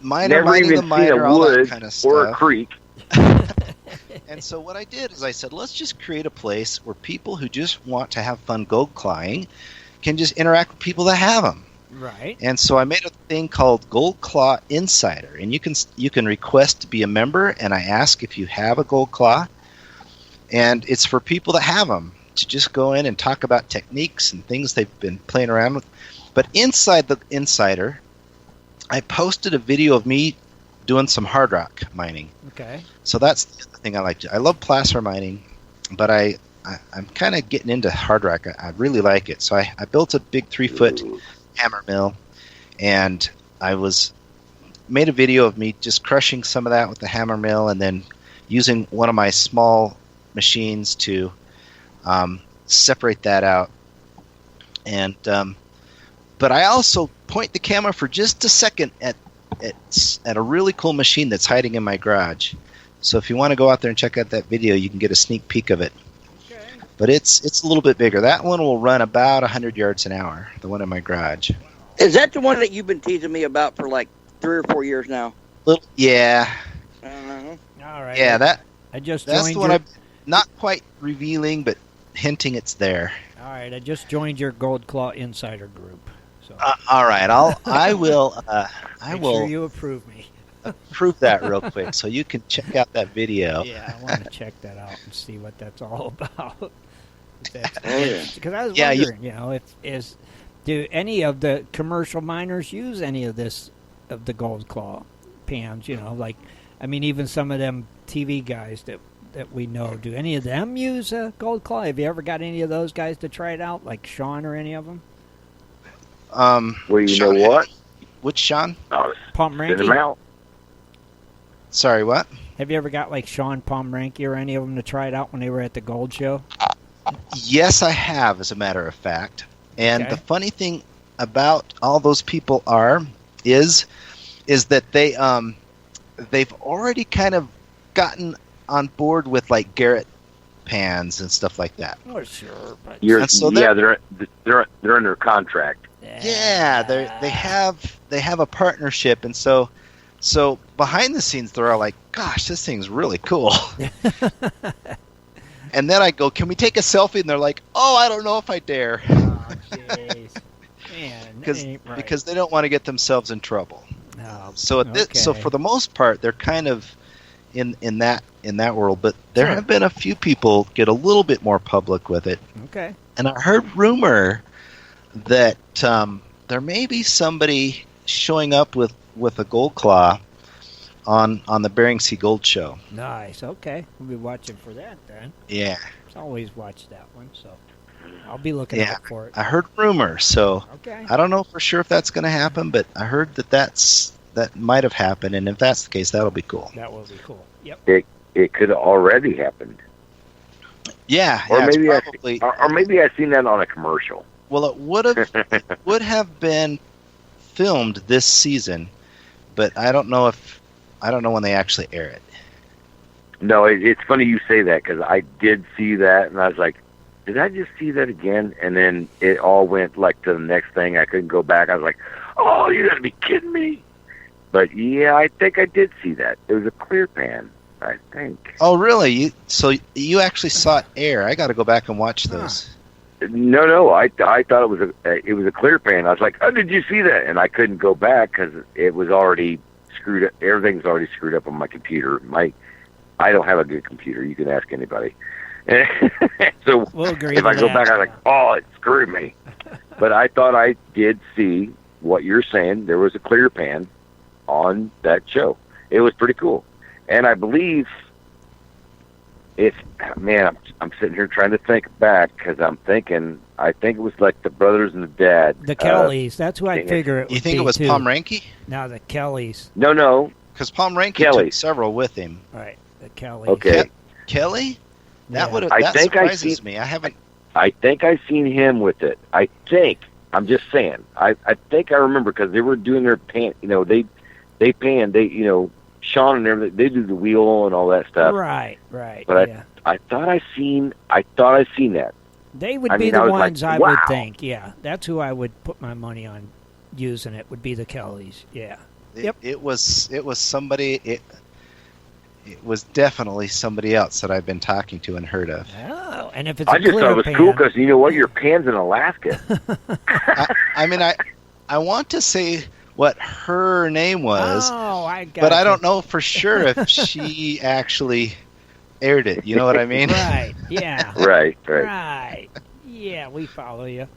Never mining even the seen a miner, all that wood kind of or a stuff. creek. And so what I did is I said, let's just create a place where people who just want to have fun gold clawing can just interact with people that have them. Right. And so I made a thing called Goldclaw Insider, and you can request to be a member, and I ask if you have a Goldclaw, and it's for people that have them to just go in and talk about techniques and things they've been playing around with. But inside the Insider, I posted a video of me doing some hard rock mining. Okay. So that's the other thing I like to. I love placer mining, but I'm kind of getting into hard rock. I really like it. So I built a big 3-foot hammer mill, and I made a video of me just crushing some of that with the hammer mill, and then using one of my small machines to separate that out. And but I also point the camera for just a second at a really cool machine that's hiding in my garage. So if you want to go out there and check out that video, you can get a sneak peek of it. Okay. But it's a little bit bigger. That one will run about 100 yards an hour, the one in my garage. Is that the one that you've been teasing me about for like 3 or 4 years now? Yeah. All right. Yeah, that's joined the one I'm not quite revealing, but hinting it's there. All right, I just joined your Goldclaw Insider group. So All right, I will make sure you approve me. prove that real quick, so you can check out that video. Yeah, I want to check that out and see what that's all about. Because I was Yeah, wondering, do any of the commercial miners use any of this of the Goldclaw pans? Even some of them TV guys that we know, do any of them use Goldclaw? Have you ever got any of those guys to try it out, like Sean or any of them? Well, you Sean, know what? Which Sean? Pomeranke? Send them out. Sorry, what? Have you ever got like Sean Pomeranke or any of them to try it out when they were at the Gold Show? Yes, I have, as a matter of fact. And Okay. the funny thing about all those people is that they've already kind of gotten on board with like Garrett pans and stuff like that. Oh, sure. But They're under contract. Yeah, they have a partnership, and so behind the scenes they're all like, "Gosh, this thing's really cool." And then I go, "Can we take a selfie?" And they're like, "Oh, I don't know if I dare." Oh, jeez. Man, that ain't right. Because they don't want to get themselves in trouble. Oh, So so okay. for the most part, they're kind of in that world. But there have been a few people get a little bit more public with it. Okay. And I heard rumor that there may be somebody showing up with a Goldclaw on the Bering Sea Gold Show. Nice. Okay. We'll be watching for that then. Yeah. Always watch that one, so I'll be looking out for it. I heard rumor, so Okay. I don't know for sure if that's going to happen, but I heard that might have happened, and if that's the case, that'll be cool. That will be cool. Yep. It could have already happened. Yeah, Or it's maybe probably. or maybe I seen that on a commercial. Well, it would have been filmed this season, but I don't know when they actually air it. No, it's funny you say that because I did see that, and I was like, did I just see that again? And then it all went like to the next thing. I couldn't go back. I was like, oh, you gotta be kidding me. But yeah, I think I did see that. It was a clear pan, I think. Oh, really? So you actually saw it air? I got to go back and watch those. No, I thought it was a clear pan. I was like, oh, did you see that? And I couldn't go back because it was already screwed up. Everything's already screwed up on my computer. I don't have a good computer. You can ask anybody. So if I go back, I'm like, oh, it screwed me. But I thought I did see what you're saying. There was a clear pan on that show. It was pretty cool. And I believe I'm sitting here trying to think back because I think it was like the brothers and the dad. The Kellys. That's who I figure it would be. You think it was Pomeranke? No, the Kellys. No. Because Pomeranke took several with him. Right, the Kellys. Okay. Kelly? That I think surprises me. I haven't. I think I've seen him with it. I think. I'm just saying. I think I remember because they were doing their pan. They pan. Sean and everything. They do the wheel and all that stuff. Right. But I thought I seen that. They would be the ones like, I wow. would think. Yeah, that's who I would put my money on using it. Would be the Kellys. Yeah. Yep. It was somebody. It was definitely somebody else that I've been talking to and heard of. Oh, and if it's I just thought it was cool because you know what, your pan's in Alaska. I want to say what her name was, but I don't know for sure if she actually aired it. You know what I mean? Right. Yeah. Right. Yeah, we follow you.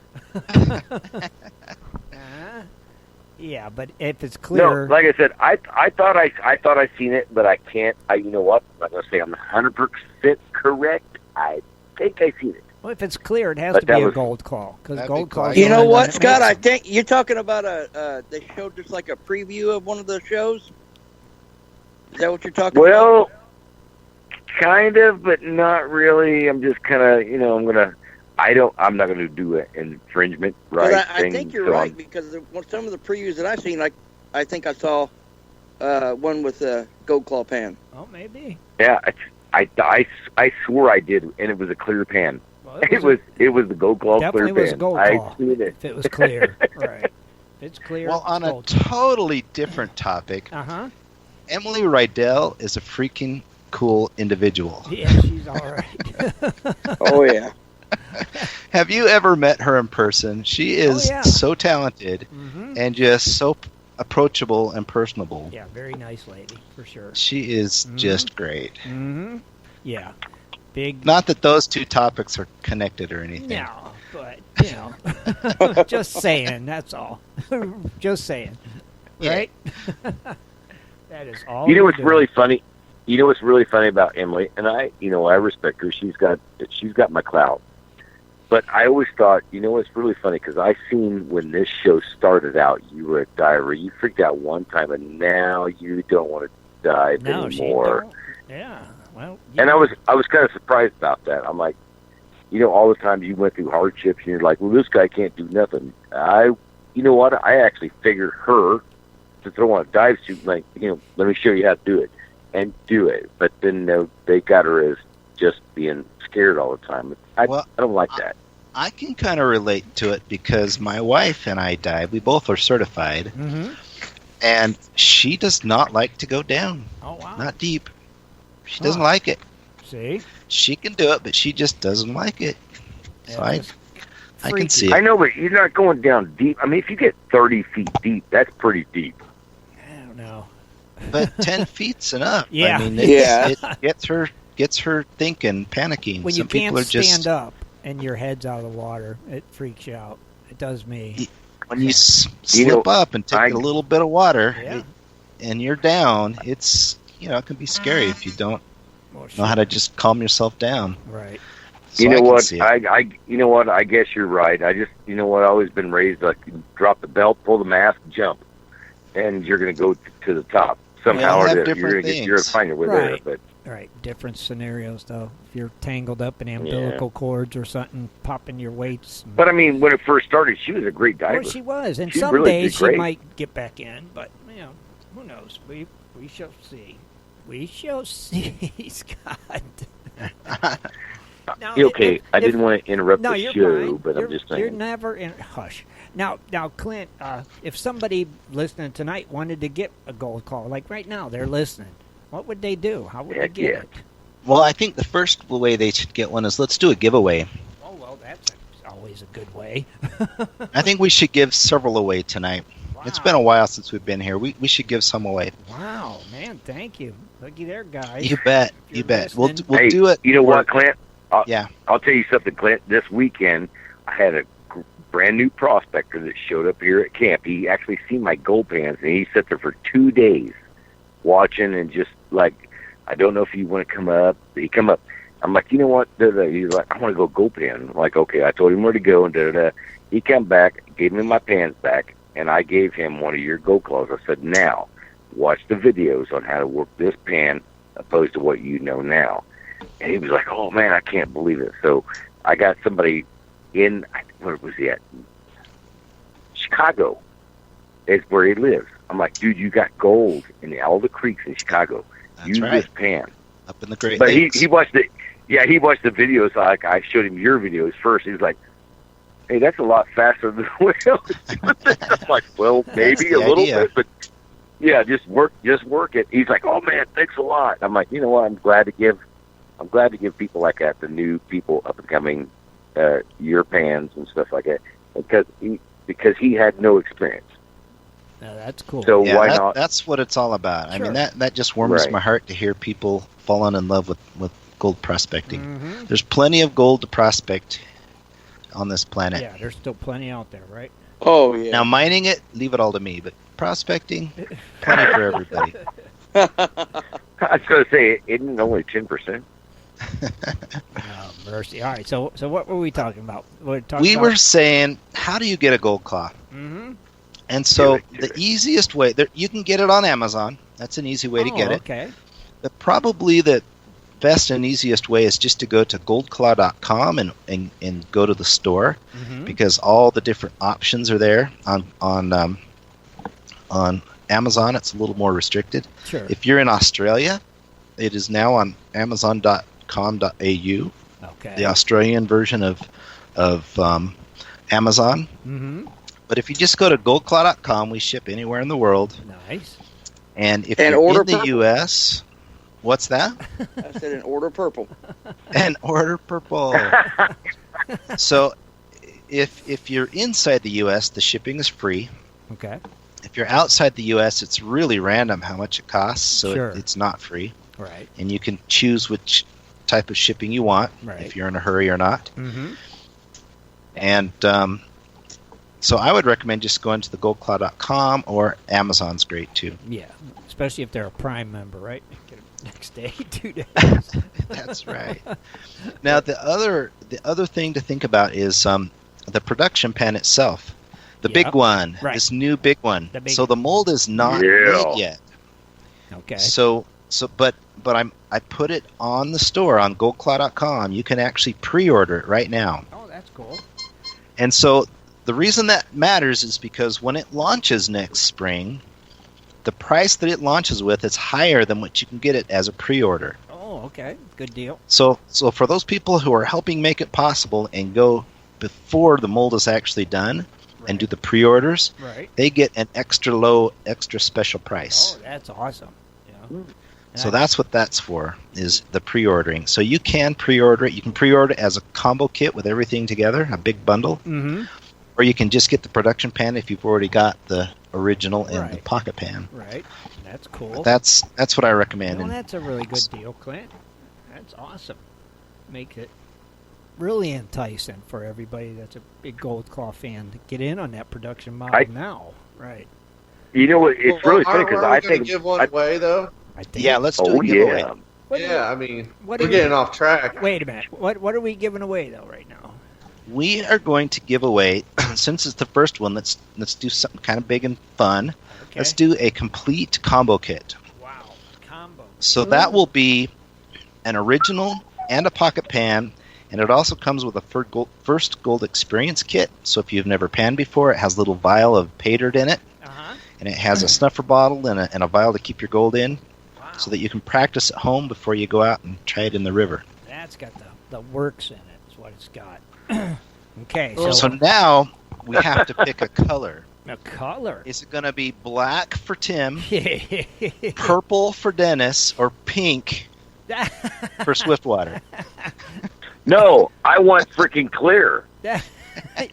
Yeah, but if it's clear, no, like I said, I thought I seen it, but I can't. You know what? I'm not gonna say I'm 100% correct. I think I seen it. Well, if it's clear, it has to be a Goldclaw because Goldclaw. You know what, Scott? I think you're talking about they showed just like a preview of one of the shows. Is that what you're talking about? Well, kind of, but not really. I'm just kind of, I'm not going to do an infringement, right? I think you're right because some of the previews that I've seen, like I think I saw one with a Goldclaw pan. Oh, maybe. Yeah, I swore I did, and it was a clear pan. Well, it was the Goldclaw clear pan. Definitely was a Goldclaw. I seen it. If it was clear, right? If it's clear. Well, on a totally different topic, Emily Rydell is a freaking cool individual. Yeah, she's all right. Oh yeah. Have you ever met her in person? She is so talented and just so approachable and personable. Yeah, very nice lady, for sure. She is just great. Mm-hmm. Yeah. Big. Not that those two topics are connected or anything. No, but, just saying, that's all. Just saying. Right? That is all. You know what's really funny? You know what's really funny about Emily, and I respect her. She's got my clout. But I always thought, what's really funny, because I seen when this show started out, you were a diver. You freaked out one time, and now you don't want to dive anymore. Yeah, well. And I was kind of surprised about that. I'm like, all the times you went through hardships, and you're like, well, this guy can't do nothing. You know what? I actually figured her to throw on a dive suit, like, let me show you how to do it, and do it. But then they got her as just being scared all the time. I don't like that. I can kind of relate to it because my wife and I dive. We both are certified, and she does not like to go down. Oh wow! Not deep. She doesn't like it. See, she can do it, but she just doesn't like it. So I can see it. I know, but you're not going down deep. I mean, if you get 30 feet deep, that's pretty deep. I don't know. But 10 feet's enough. Yeah. I mean, it gets her thinking, panicking. When Some you can't people are just stand up and your head's out of the water, it freaks you out. It does me. When you slip up and take a little bit of water, and you're down, it's it can be scary if you don't know how to just calm yourself down. Right. So I guess you're right. I just I've always been raised like you drop the belt, pull the mask, jump, and you're going to go to the top somehow. Or you're going to find your way there. But Right, different scenarios though. If you're tangled up in umbilical cords or something, popping your weights. But I mean, when it first started, she was a great diver. Well, she was, and She some really days did she great. might get back in, but who knows? We shall see. We shall see, Scott. Now, Okay, I didn't want to interrupt no, the you're show, fine. but You're, I'm just you're saying. never in hush. Now, Clint, if somebody listening tonight wanted to get a gold call, like right now, they're listening. What would they do? How would they Heck get yeah. it? Well, I think the first way they should get one is let's do a giveaway. Oh well, that's always a good way. I think we should give several away tonight. It's been a while since we've been here. We should give some away. Wow, man, thank you. Looky there, guys. You bet. If You you're bet. We'll listening- Hey, do it. You know what, Clint? Yeah. I'll tell you something, Clint. This weekend, I had a brand new prospector that showed up here at camp. He actually seen my gold pans, and he sat there for 2 days watching and just like, I don't know if you want to come up. He come up. I'm like, you know what? He's like, I want to go gold pan. I'm like, okay. I told him where to go, and da-da-da. He come back, gave me my pans back, and I gave him one of your Goldclaws. I said, now, watch the videos on how to work this pan opposed to what you know now. And he was like, oh, man, I can't believe it. So I got somebody in, where was he at? Chicago is where he lives. I'm like, dude, you got gold in all the creeks in Chicago. That's Use right. this pan. Up in the Great But Lakes. he watched the, he watched the videos. Like I showed him your videos first. He was like, hey, that's a lot faster than the way I was doing it. I'm like, well, maybe the a little idea. bit, but yeah, just work it. He's like, oh man, thanks a lot. I'm like, you know what? I'm glad to give people like that, the new people up and coming, your pans and stuff like that, because he had no experience. No, that's cool. So Yeah, why not? that's what it's all about. I Sure. mean, that just warms Right. my heart to hear people falling in love with gold prospecting. Mhm. There's plenty of gold to prospect on this planet. Yeah, there's still plenty out there, right? Oh yeah. Now, mining it, leave it all to me. But prospecting, plenty for everybody. I was going to say, isn't it only 10%? Oh, mercy. All right, so what were we talking about? We were saying, how do you get a gold claw? Mm-hmm. And so Get the it. easiest way, you can get it on Amazon. That's an easy way to get it. Okay. But probably the best and easiest way is just to go to goldclaw.com and go to the store, Mm-hmm. because all the different options are there. On Amazon, it's a little more restricted. Sure. If you're in Australia, it is now on amazon.com.au, Okay. the Australian version of Amazon. Mm-hmm. But if you just go to goldclaw.com, we ship anywhere in the world. Nice. And if And you're order in the purple. U.S., what's that? I said in order purple. And order purple. So if you're inside the U.S., the shipping is free. Okay. If you're outside the U.S., it's really random how much it costs, so Sure. it's not free. Right. And you can choose which type of shipping you want, Right. if you're in a hurry or not. Mm-hmm. And so I would recommend just going to the goldclaw.com, or Amazon's great too. Yeah. Especially if they're a Prime member, right? Get it next day, 2 days. That's right. Now the other thing to think about is the production pan itself, the Yeah. big one, Right. this new big one. The big- So the mold is not Yeah. made yet. Okay. But I put it on the store on goldclaw.com. You can actually pre-order it right now. Oh, that's cool. And so the reason that matters is because when it launches next spring, the price that it launches with is higher than what you can get it as a pre-order. Oh, okay. Good deal. So for those people who are helping make it possible and go before the mold is actually done and do the pre-orders, Right. they get an extra special price. Oh, that's awesome. Yeah. So that's what that's for, is the pre-ordering. So you can pre-order it. You can pre-order it as a combo kit with everything together, a big bundle, Mm-hmm. or you can just get the production pan if you've already got the original and the Right. pocket pan. Right. That's cool. But that's what I recommend. Well, And that's a really good deal, Clint. That's awesome. Make it really enticing for everybody that's a big Goldclaw fan to get in on that production model now. Right. You know what? It's really funny aren't because we I gonna think. give one away though. I think. yeah, let's do Oh a giveaway. yeah. What do Yeah, I mean, what we're do we- getting off track. Wait a minute. What are we giving away though right now? We are going to give away, since it's the first one, let's do something kind of big and fun. Okay. Let's do a complete combo kit. Wow. Combo. So that will be an original and a pocket pan, and it also comes with a first gold experience kit. So if you've never panned before, it has a little vial of pay dirt in it, and it has a snuffer bottle and a vial to keep your gold in, so that you can practice at home before you go out and try it in the river. That's got the works in it, is what it's got. Okay, so now we have to pick a color. A color? Is it going to be black for Tim, purple for Dennis, or pink for Swiftwater? No, I want freaking clear.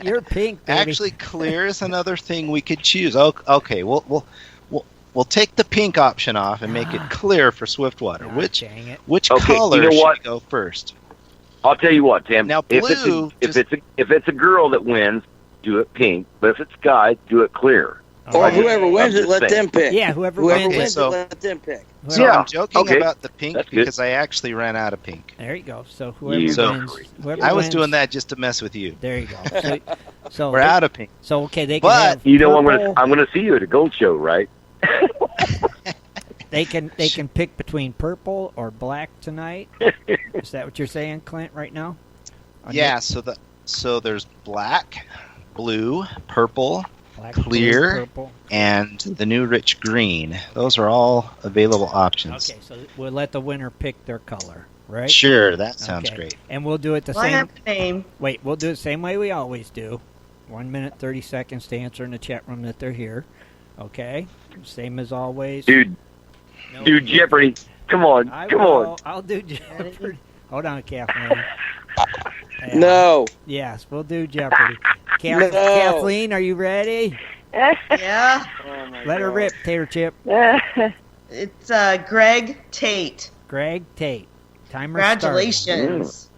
You're pink, baby. Actually, clear is another thing we could choose. Okay, we'll take the pink option off and make it clear for Swiftwater. Which color should we go first? I'll tell you what, Tim. Now, blue. If it's a girl that wins, do it pink. But if it's a guy, do it clear. Or whoever wins it, let them pick. Yeah, whoever wins it, let them pick. So I'm joking about the pink because I actually ran out of pink. There you go. So whoever wins, I was doing that just to mess with you. There you go. So we're out of pink. So okay, they can have you know, purple. I'm gonna see you at a gold show, right? They can pick between purple or black tonight. Is that what you're saying, Clint? Right now? Yeah. So there's black, blue, purple, black, clear, blue, purple, and the new rich green. Those are all available options. Okay, so we'll let the winner pick their color, right? Sure, that sounds great. And we'll do it the I same. have a name. Wait, we'll do it the same way we always do. 1 minute 30 seconds to answer in the chat room that they're here. Okay, same as always. Dude, do Jeopardy. Come on, come on. I'll do Jeopardy. Hold on, Kathleen. No. Yes, we'll do Jeopardy. Kathleen, are you ready? Yeah. Let her rip, Tater Chip. It's Greg Tate. Greg Tate. Timer Congratulations.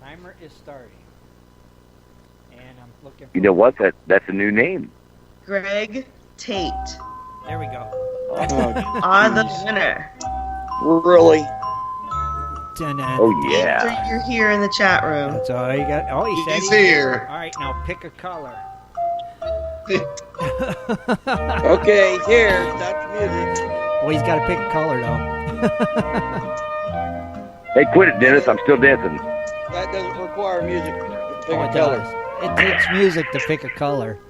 Timer is starting. And I'm looking for... You know what? That's a new name. Greg Tate. There we go. Are the winner. Really? Oh, yeah. After you're here in the chat room. That's all you got. Oh, he said He's here. All right, now pick a color. Okay, he's here. Stop the music. Well, he's got to pick a color, though. Hey, quit it, Dennis. I'm still dancing. That doesn't require music. Pick Oh, a it color. does. It takes music to pick a color.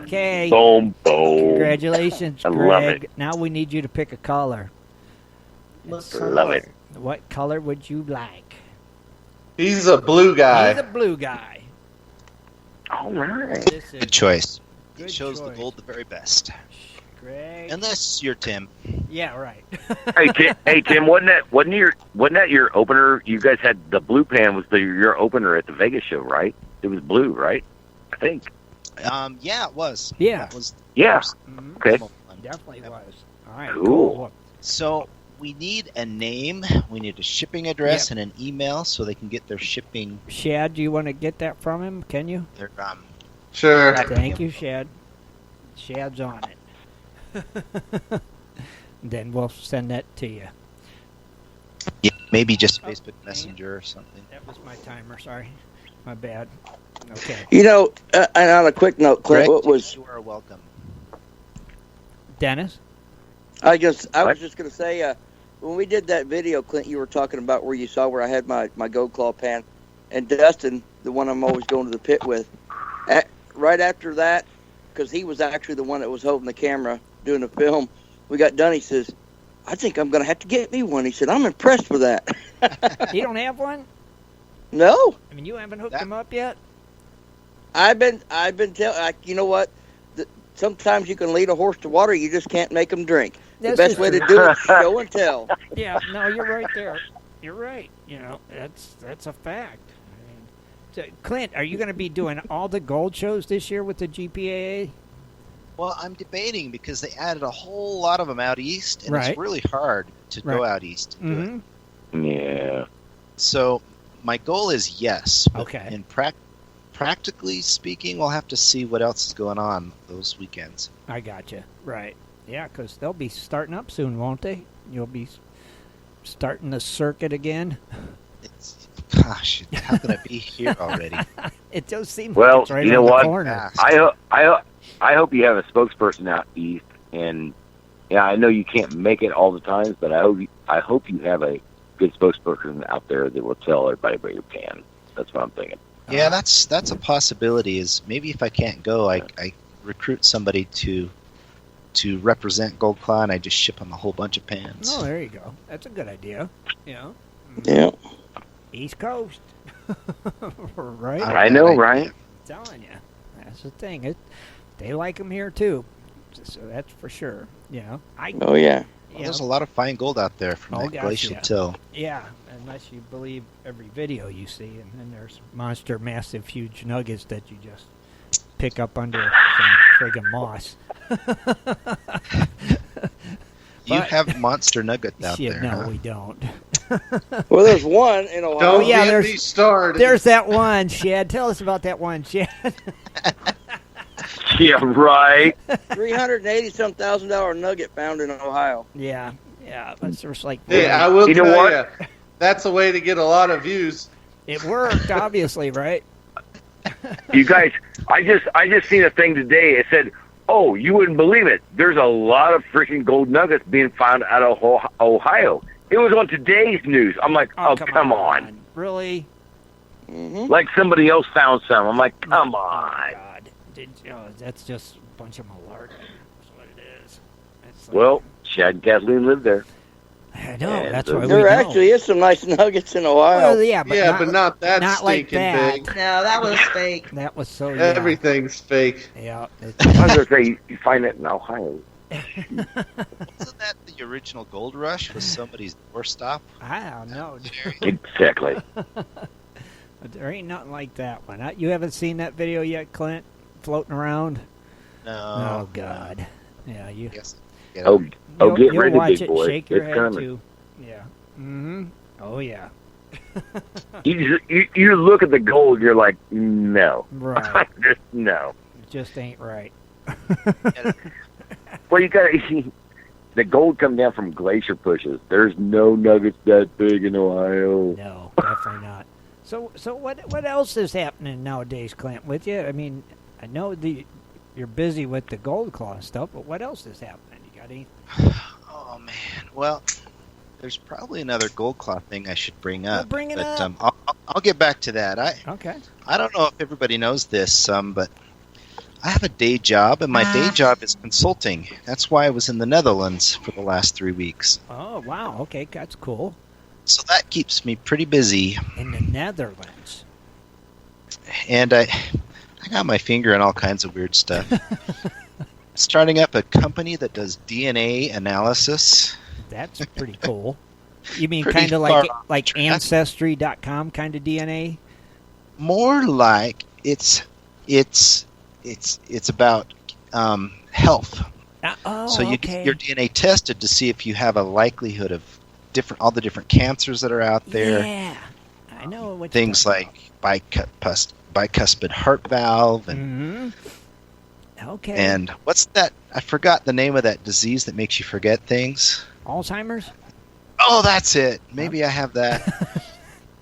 Okay. Boom, boom. Congratulations, I Greg. love it. Now we need you to pick a color. Love it. What color would you like? He's a blue guy. He's a blue guy. All right. This is Good choice. Good It shows choice. the gold the very best. Greg. Unless you're Tim. Yeah, right. Hey Tim, wasn't that your opener? You guys had the blue pan was your opener at the Vegas show, right? It was blue, right? I think. Yeah, it was. Yeah. That was Yeah. Mhm. Okay. Definitely was. All right, Cool. So we need a name, we need a shipping address, and an email so they can get their shipping. Shad, do you want to get that from him? Can you? Their, Sure. Thank you, Shad. Shad's on it. Then we'll send that to you. Yeah, maybe just Facebook Messenger or something. That was my timer. Sorry, my bad. Okay, You know, and on a quick note, Clint, Greg, what was you are welcome. Dennis. I was What? just going to say, when we did that video, Clint, you were talking about where you saw where I had my Goldclaw pan, and Dustin, the one I'm always going to the pit with, right after that, because he was actually the one that was holding the camera doing the film, we got done. He says, "I think I'm going to have to get me one." He said, "I'm impressed with that." You don't have one? No, I mean, you haven't hooked him up yet? I've been telling. You know what? Sometimes you can lead a horse to water. You just can't make him drink. The That's best just way to true. do it is show and tell. Yeah, no, you're right there. You're right. You know, that's a fact. I mean, so, Clint, are you going to be doing all the gold shows this year with the GPAA? Well, I'm debating because they added a whole lot of them out east, and Right. it's really hard to go out east to do it. Mm-hmm. Yeah. So my goal is yes. But Okay. in practically speaking, we'll have to see what else is going on those weekends. I gotcha. Right. Yeah, because they'll be starting up soon, won't they? You'll be starting the circuit again. Gosh, how can I be here already? It does seem Well, like it's right you know on the what? corner. I hope you have a spokesperson out east, and Yeah, I know you can't make it all the times, but I hope you have a good spokesperson out there that will tell everybody about your pan. That's what I'm thinking. Yeah, that's a possibility. Is maybe if I can't go, I recruit somebody to represent Goldclaw, and I just ship them a whole bunch of pans. Oh, there you go. That's a good idea. Yeah. Yeah. East Coast. Right? I know, right? I'm telling you. That's the thing. They like them here, too. So that's for sure. Yeah. Oh, yeah. Well, there's a lot of fine gold out there from that glacial till. Yeah, unless you believe every video you see, and then there's monster, massive, huge nuggets that you just pick up under some friggin' moss. You have monster nuggets out there. No, huh? we don't. Well, there's one in Ohio. Don't yeah, get me started. There's that one, Shad. Tell us about that one, Shad. Yeah, right. $380,000 nugget found in Ohio. Yeah. That's just like. Hey, I will You know tell what? you, that's a way to get a lot of views. It worked, obviously, right? You guys, I just seen a thing today. It said, "Oh, you wouldn't believe it. There's a lot of freaking gold nuggets being found out of Ohio." It was on today's news. I'm like, "Oh, come on." Really? Mm-hmm. Like somebody else found some. I'm like, "Come Oh, on." God. That's just a bunch of malarkey. That's what it is. It's like, Well, Chad and Kathleen lived there. I know. and That's why we There know. actually is some nice nuggets in Ohio. Well, yeah, but not that not like stinking that. big. No, that was fake. That was so. Everything's fake. Yeah. I was going to say, you find it in Ohio. Wasn't that the original gold rush? Was somebody's doorstop? I don't know. Exactly. There ain't nothing like that one. You haven't seen that video yet, Clint? Floating around? No. Oh, God. Yeah, you. Yes. Oh, get You'll ready, watch big it, boy. shake your It's head, coming. too. Yeah. Mm-hmm. Oh, yeah. You look at the gold, you're like, no. Right. Just no. It just ain't right. Well, you got to. The gold come down from glacier pushes. There's no nuggets that big in Ohio. No, definitely not. So what else is happening nowadays, Clint, with you? I mean, I know you're busy with the Goldclaw stuff, but what else is happening? You got any? Oh man. Well, there's probably another Goldclaw thing I should bring up. Well, bring it but, up. I'll get back to that. Okay. I don't know if everybody knows this, but I have a day job, and my day job is consulting. That's why I was in the Netherlands for the last 3 weeks. Oh, wow. Okay, that's cool. So that keeps me pretty busy. In the Netherlands. And I got my finger in all kinds of weird stuff. Starting up a company that does DNA analysis. That's pretty cool. You mean Pretty kind of far like off. Ancestry.com kind of DNA? More like it's about health. So you get your DNA tested to see if you have a likelihood of all the different cancers that are out there. Yeah, I know what Things like bicuspid heart valve and Okay. and what's that? I forgot the name of that disease that makes you forget things. Alzheimer's? Oh, that's it. Maybe I have that.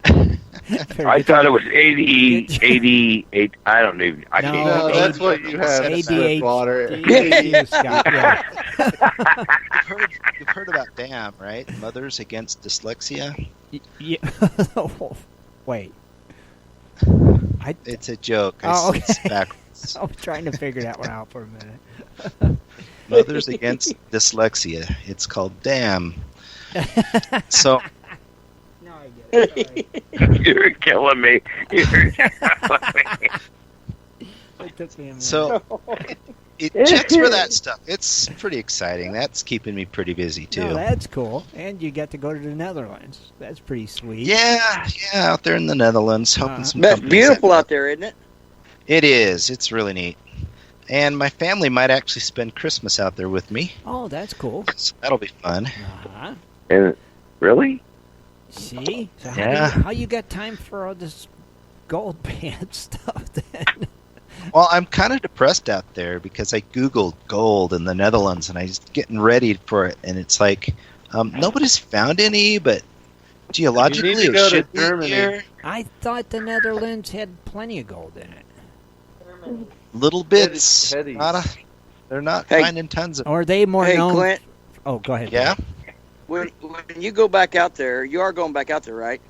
I thought it was 88. I don't even. I can't. No, AD- that's what you have. ADHD. Water. Scott, yeah. You've heard about DAM, right? Mothers Against Dyslexia. Yeah. Wait. It's a joke. Okay. It's backwards. I was trying to figure that one out for a minute. Mothers Against Dyslexia. It's called DAM. So No, I get it. You're killing me. You're killing me. It took me a minute. So it checks for that stuff. It's pretty exciting. That's keeping me pretty busy too. No, that's cool. And you get to go to the Netherlands. That's pretty sweet. Yeah, out there in the Netherlands, helping some That's companies beautiful out. out there, isn't it? It is. It's really neat. And my family might actually spend Christmas out there with me. Oh, that's cool. So that'll be fun. Uh-huh. And really? See? So Yeah. how you got time for all this gold band stuff then? Well, I'm kind of depressed out there because I Googled gold in the Netherlands and I was getting ready for it. And it's like, nobody's found any, but geologically You need to it go to should be Germany. here. I thought the Netherlands had plenty of gold in it. Little bits. Teddy's. They're not Hey. finding tons of Or are they more Hey, known Clint. Oh, go ahead. Yeah, When you go back out there, you are going back out there, right?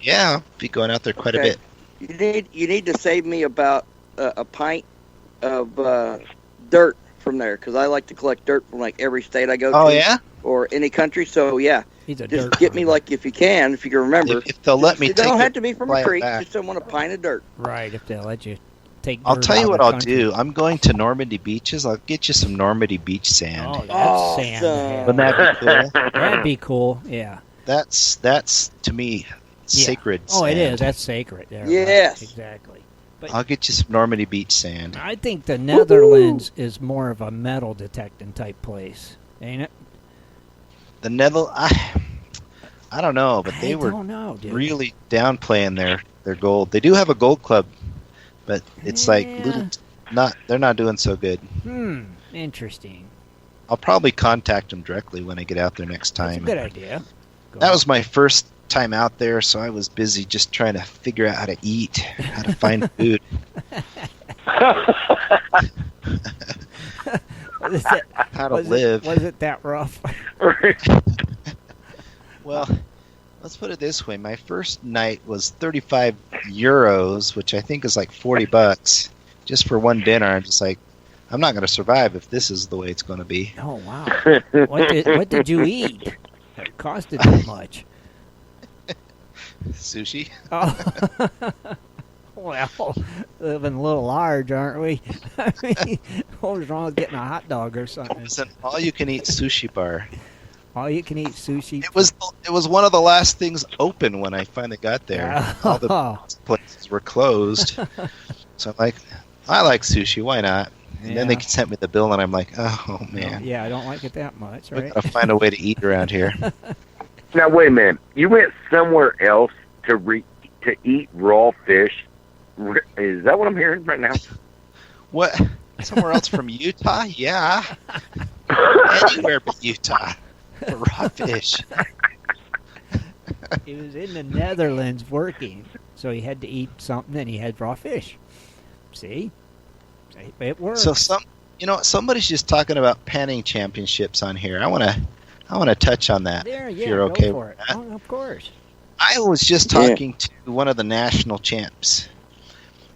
yeah, be going out there quite a bit. You need to save me about a pint of dirt from there, because I like to collect dirt from like every state I go to. Oh yeah, Or any country. So yeah, He's a just dirt get me like if you can remember. if they'll let me It take don't it, have to be from fly a it creek. back. Just someone a pint of dirt. Right, if they'll let you take I'll dirt tell out you of what the I'll country. do. I'm going to Normandy beaches. I'll get you some Normandy beach sand. Oh, that's Awesome. sand. to hell. Wouldn't that be cool? That'd be cool, yeah. That's to me sacred. Oh, it sand. is. That's sacred. There, Yes. right, exactly. I'll get you some Normandy beach sand. I think the Netherlands is more of a metal detecting type place, ain't it? The I don't know, but they I were don't know, dude. really downplaying their gold. They do have a gold club, but it's like they're not doing so good. Interesting. I'll probably contact them directly when I get out there next That's a time. good idea. That was my first time out there, so I was busy just trying to figure out how to eat, how to find food. How to live. Was it that rough? Well, let's put it this way. My first night was 35 euros, which I think is like $40 just for one dinner. I'm just like, I'm not going to survive if this is the way it's going to be. Oh, wow. What did you eat? It costed that much. Sushi? Oh. Well, living a little large, aren't we? I mean, what was wrong with getting a hot dog or It something? was an all-you-can-eat sushi bar. All you can eat sushi. It was one of the last things open when I finally got there. All the places were closed. So I'm like, I like sushi. Why not? And then they sent me the bill, and I'm like, oh man. Yeah, I don't like it that much, I right? gotta find a way to eat around here. Now wait a minute. You went somewhere else to eat raw fish. Is that what I'm hearing right now? What? Somewhere else from Utah? Yeah. Anywhere but Utah for raw fish. He was in the Netherlands working, so he had to eat something, and he had raw fish. See? It works. So somebody's just talking about panning championships on here. I wanna touch on that. There, if yeah, you're go okay for with it. that. Oh, of course. I was just talking to one of the national champs,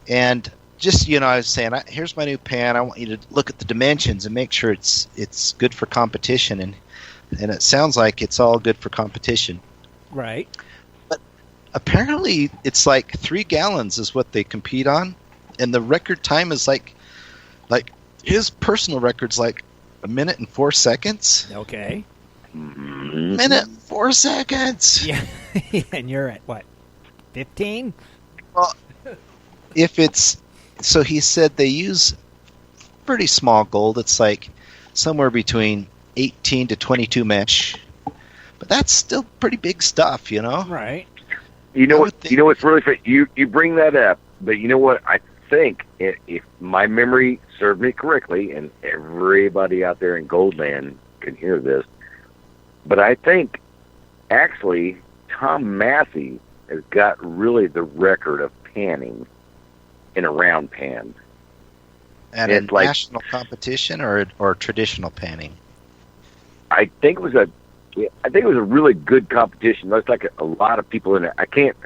and just I was saying, here's my new pan. I want you to look at the dimensions and make sure it's good for competition, and it sounds like it's all good for competition. Right. But apparently, it's like 3 gallons is what they compete on, and the record time is like his personal record's like 1 minute and 4 seconds. Okay. Minute and 4 seconds. Yeah. And you're at what? 15? Well, if it's so, he said they use pretty small gold. It's like somewhere between 18 to 22 mesh, but that's still pretty big stuff, Right. You know what? You know what's really funny? You bring that up, but you know what? I think if my memory served me correctly, and everybody out there in Goldland can hear this, but I think actually Tom Massey has got really the record of panning in a round pan. At a national competition or traditional panning? I think it was a really good competition. There's like a lot of people in it. I can't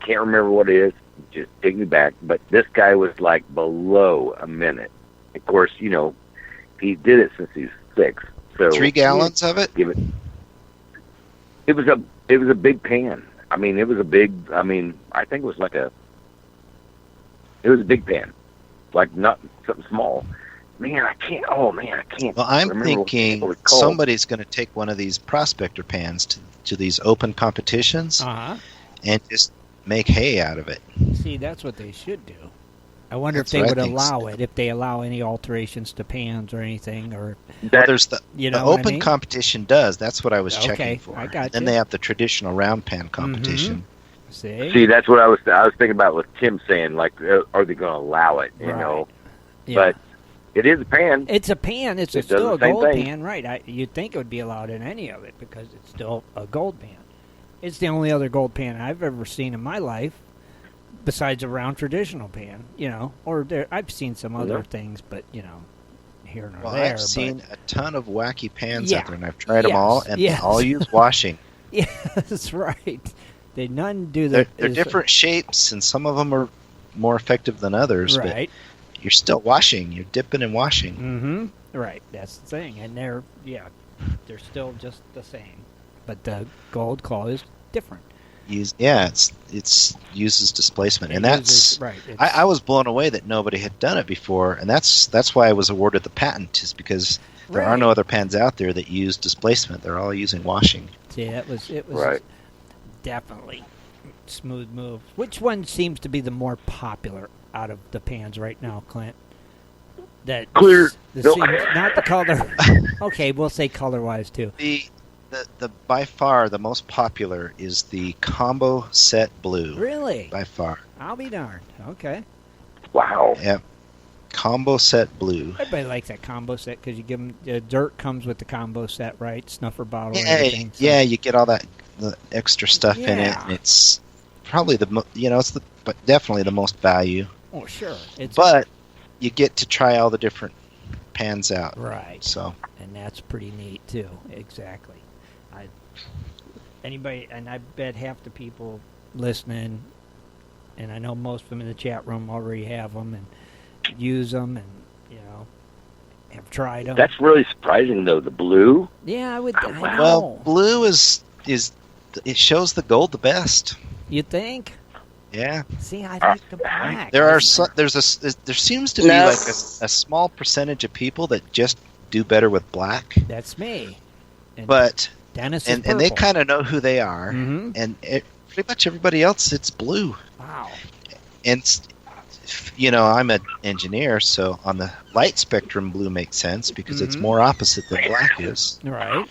remember what it is. Just take me back. But this guy was like below a minute. Of course, he did it since he was 6. So 3 gallons of it? It was a big pan. I mean, it was a big. I mean, I think it was it was a big pan, like not something small. Man, I can't. Oh man, I can't. Well, I'm remember thinking what it was called. somebody's going to take one of these prospector pans to these open competitions and just make hay out of it. See, that's what they should do. I wonder That's if they what I would think allow so. it, if they allow any alterations to pans or anything, or Well, there's the know what I open mean? competition does. That's what I was Okay, checking for. I got Then you. they have the traditional round pan competition. See, that's what I was thinking about with Tim saying, like, are they going to allow it? You know, Yeah. but it is a pan. It's a pan. It's It does still a the same gold thing. pan, right? You'd think it would be allowed in any of it because it's still a gold pan. It's the only other gold pan I've ever seen in my life, besides a round traditional pan. Or I've seen some other things, but here nor Well, there. I've seen a ton of wacky pans Yeah. out there, and I've tried them all, and Yes. they all use washing. Yeah, that's right. They none do the. They're different shapes, and some of them are more effective than others. Right. But you're still washing. You're dipping and washing. Mm-hmm. Right. That's the thing, and they're still just the same, but the Goldclaw is different. It's uses displacement, and that's right. I was blown away that nobody had done it before, and that's why I was awarded the patent, is because there are no other pans out there that use displacement. They're all using washing. See, it was Right. definitely smooth move. Which one seems to be the more popular out of the pans right now, Clint? That Clear. Not the color. Okay, we'll say color-wise too. The by far the most popular is the combo set blue. Really? By far. I'll be darned. Okay. Wow. Yep. Combo set blue. Everybody likes that combo set because you give them the dirt comes with the combo set, right? Snuffer bottle and Yeah, everything. So. yeah, you get all that the extra stuff in it, Yeah. and it's probably but definitely the most value. Oh, sure. But you get to try all the different pans out. Right. So. And that's pretty neat too. Exactly. I bet half the people listening, and I know most of them in the chat room already have them and use them, and have tried them. That's really surprising, though. The blue. Yeah, I know. Well, blue is it shows the gold the best. You think? Yeah. See, I like the black. There seems to be like a small percentage of people that just do better with black. That's me. And But Dennis is and they purple. kind of know who they are, Mhm. and pretty much everybody else it's blue. Wow. And I'm an engineer, so on the light spectrum, blue makes sense because it's more opposite than black is. Right.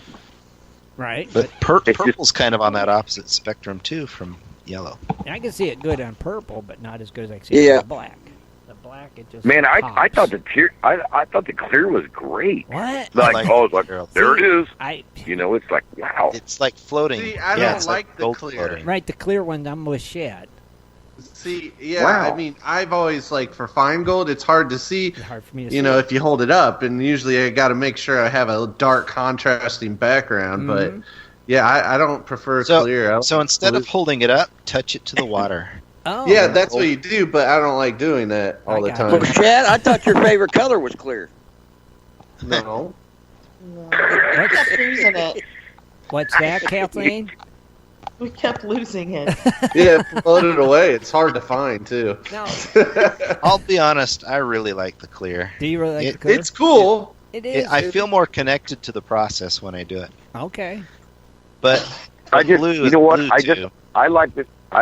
Right. But purple's kind of on that opposite spectrum too, from yellow. I can see it good on purple, but not as good as I can see it on black. The black, it just Man, I pops. thought I thought the clear was great. What? Like, there it is. It's like, wow. It's like floating. See, I yeah, don't it's like the gold clear. floating. Right, the clear one I'm with Shad. See, yeah, Wow. I mean, I've always, for fine gold, it's hard to see, It's hard for me to see. if you hold it up, and usually I got to make sure I have a dark contrasting background, but, yeah, I don't prefer clear. So instead of holding it up, touch it to the water. Oh. Yeah, that's what you do, but I don't like doing that all the got time. Well, Chad, I thought your favorite color was clear. No. No, we kept losing it. What's that, Kathleen? We kept losing it. Yeah, float it away. It's hard to find, too. No. I'll be honest, I really like the clear. Do you really like the clear? It's cool. It is. I feel more connected to the process when I do it. Okay. But blue is blue too. I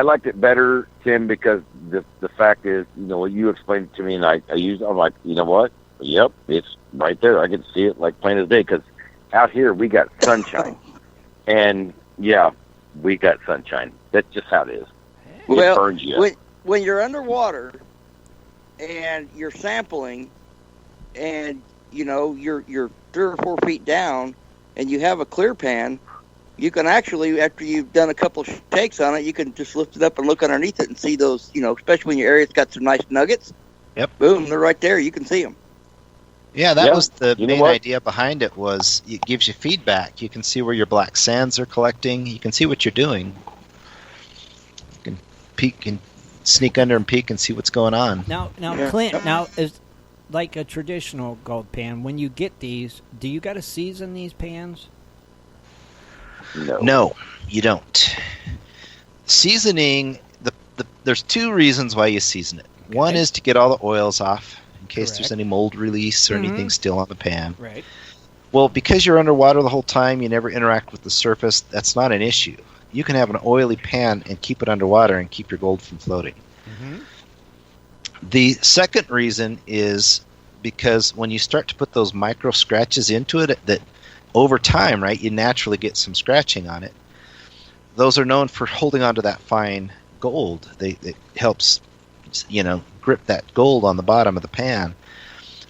liked it better, Tim, because the fact is, you explained it to me, and I used it. I'm like, you know what? Yep, it's right there. I can see it like plain as day. Because out here we got sunshine, and yeah, we got sunshine. That's just how it is. It burns you. When you're underwater and you're sampling, and you're 3 or 4 feet down, and you have a clear pan, you can actually, after you've done a couple of takes on it, you can just lift it up and look underneath it and see those, especially when your area's got some nice nuggets. Yep. Boom, they're right there. You can see them. Yeah, that was the You know main what? idea behind it. Was it gives you feedback. You can see where your black sands are collecting. You can see what you're doing. You can peek and sneak under and peek and see what's going on. Now, Yeah. Clint, is like a traditional gold pan. When you get these, do you got to season these pans? No, you don't. Seasoning, there's 2 reasons why you season it. One is to get all the oils off in case there's any mold release or anything still on the pan. Right. Well, because you're underwater the whole time, you never interact with the surface, that's not an issue. You can have an oily pan and keep it underwater and keep your gold from floating. The second reason is because when you start to put those micro scratches into it, that over time, right, you naturally get some scratching on it. Those are known for holding onto that fine gold. It helps, grip that gold on the bottom of the pan.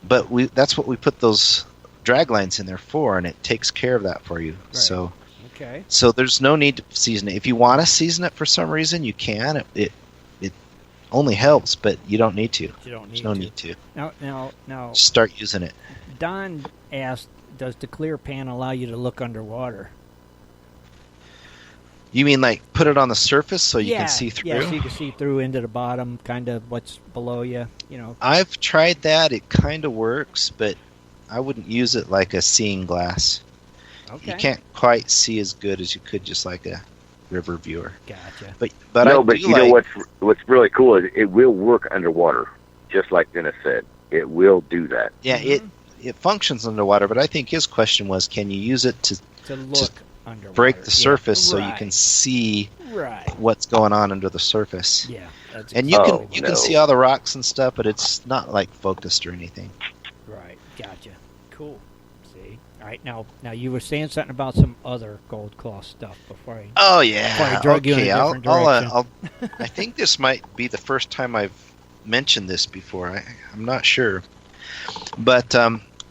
But that's what we put those drag lines in there for, and it takes care of that for you. Right. Okay. So there's no need to season it. If you want to season it for some reason, you can. It only helps, but you don't need to. You don't need There's no to. need to. Now, Start using it. Don asked, does the clear pan allow you to look underwater? You mean like put it on the surface so you can see through? Yeah, so you can see through into the bottom, kind of what's below you, I've tried that. It kind of works, but I wouldn't use it like a seeing glass. Okay. You can't quite see as good as you could just like a river viewer. Gotcha. But you know what's really cool is it will work underwater, just like Dennis said. It will do that. Yeah, it functions underwater, but I think his question was, can you use it to look underwater? Break the surface so you can see what's going on under the surface. Yeah. And you can see all the rocks and stuff, but it's not like focused or anything. Right. Gotcha. Cool. See. All right. Now you were saying something about some other Goldclaw stuff before I. Oh yeah. Before I drug you in a different direction. I think this might be the first time I've mentioned this before. I'm not sure, but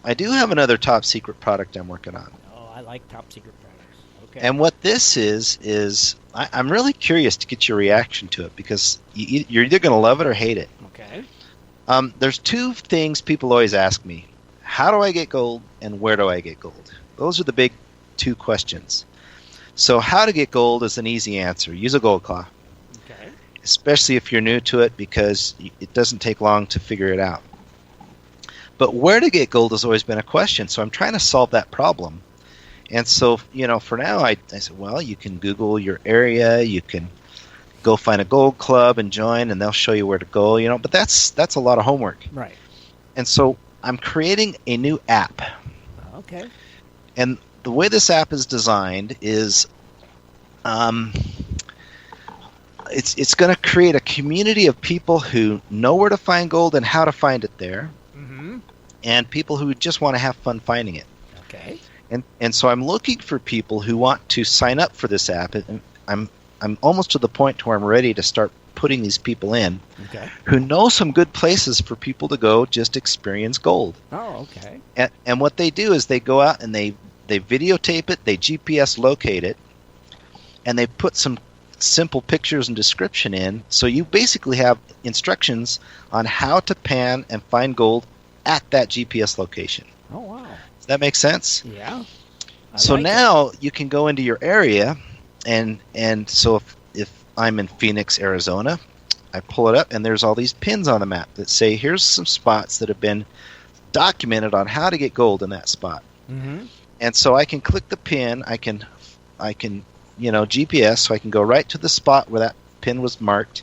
I do have another top secret product I'm working on. Oh, I like top secret products. Okay. And what this is I'm really curious to get your reaction to it, because you're either going to love it or hate it. Okay. There's two things people always ask me. How do I get gold, and where do I get gold? Those are the big two questions. So how to get gold is an easy answer. Use a Goldclaw. Okay. Especially if you're new to it, because it doesn't take long to figure it out. But where to get gold has always been a question, so I'm trying to solve that problem. And so, for now, I said, well, you can Google your area, you can go find a gold club and join, and they'll show you where to go, but that's a lot of homework. Right. And so I'm creating a new app. Okay. And the way this app is designed is it's going to create a community of people who know where to find gold and how to find it there, and people who just want to have fun finding it. Okay. And so I'm looking for people who want to sign up for this app. And I'm almost to the point where I'm ready to start putting these people in, who know some good places for people to go just experience gold. Oh, okay. And what they do is they go out and they videotape it, they GPS locate it, and they put some simple pictures and description in. So you basically have instructions on how to pan and find gold at that GPS location. Oh, wow. Does that make sense? Yeah. So now you can go into your area, and so if I'm in Phoenix, Arizona, I pull it up, and there's all these pins on the map that say, here's some spots that have been documented on how to get gold in that spot. Mm-hmm. And so I can click the pin, I can GPS, so I can go right to the spot where that pin was marked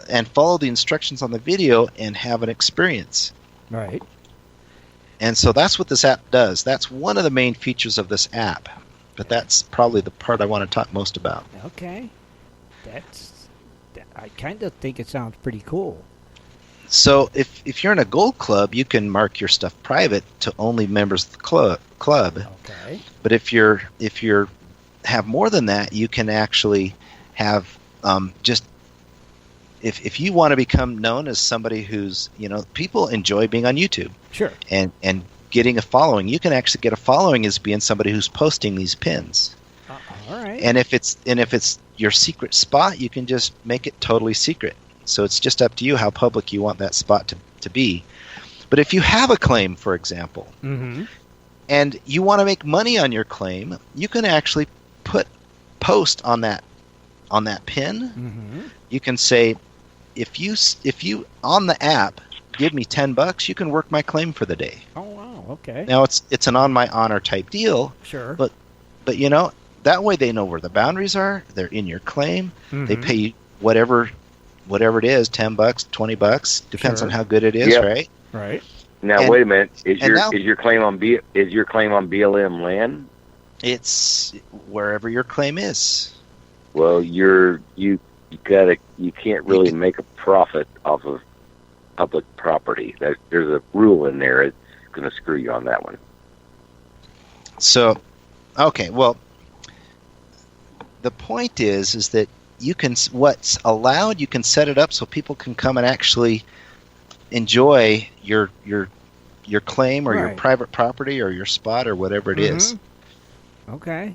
and follow the instructions on the video and have an experience. Right. And so that's what this app does. That's one of the main features of this app. But that's probably the part I want to talk most about. Okay. I kind of think it sounds pretty cool. So if you're in a gold club, you can mark your stuff private to only members of the club. Okay. But if you're have more than that, you can actually have just if you want to become known as somebody who's, people enjoy being on YouTube. Sure. And getting a following, you can actually get a following as being somebody who's posting these pins. All right. And if it's your secret spot, you can just make it totally secret. So it's just up to you how public you want that spot to be. But if you have a claim, for example, and you want to make money on your claim, you can actually post on that pin. You can say, if you on the app give me $10, you can work my claim for the day. Oh wow, okay. Now it's an on my honor type deal. Sure. But that way they know where the boundaries are. They're in your claim. They pay you whatever it is, $10, $20, depends on how good it is, right? Right. Now wait a minute. Is your claim on BLM land? It's wherever your claim is. Well, you can't really make a profit off of public property. There's a rule in there. It's going to screw you on that one. So, okay, well, the point is that what's allowed, you can set it up so people can come and actually enjoy your claim or your private property or your spot or whatever it is. Okay,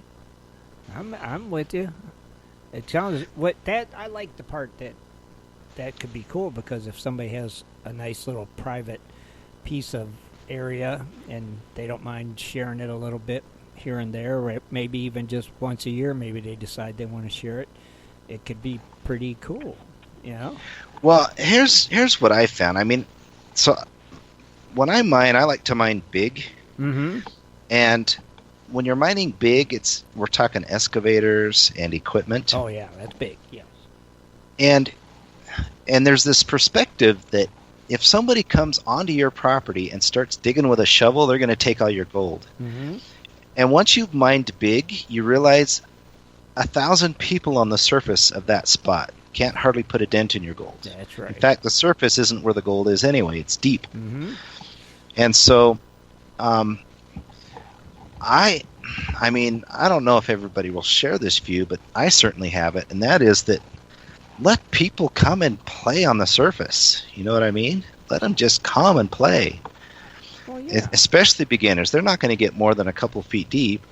I'm with you. It sounds I like the part that that could be cool, because if somebody has a nice little private piece of area and they don't mind sharing it a little bit here and there, or maybe even just once a year, maybe they decide they want to share it, it could be pretty cool, you know? Well, here's what I found. I mean, so when I mine, I like to mine big. Mm-hmm. And when you're mining big, we're talking excavators and equipment. Oh, yeah, that's big, yes. And there's this perspective that if somebody comes onto your property and starts digging with a shovel, they're going to take all your gold. Mm-hmm. And once you've mined big, you realize 1,000 people on the surface of that spot can't hardly put a dent in your gold. That's right. In fact, the surface isn't where the gold is anyway. It's deep. Mm-hmm. And so, I mean, I don't know if everybody will share this view, but I certainly have it, and that is that let people come and play on the surface. You know what I mean? Let them just come and play. Well, yeah. Especially beginners. They're not going to get more than a couple feet deep.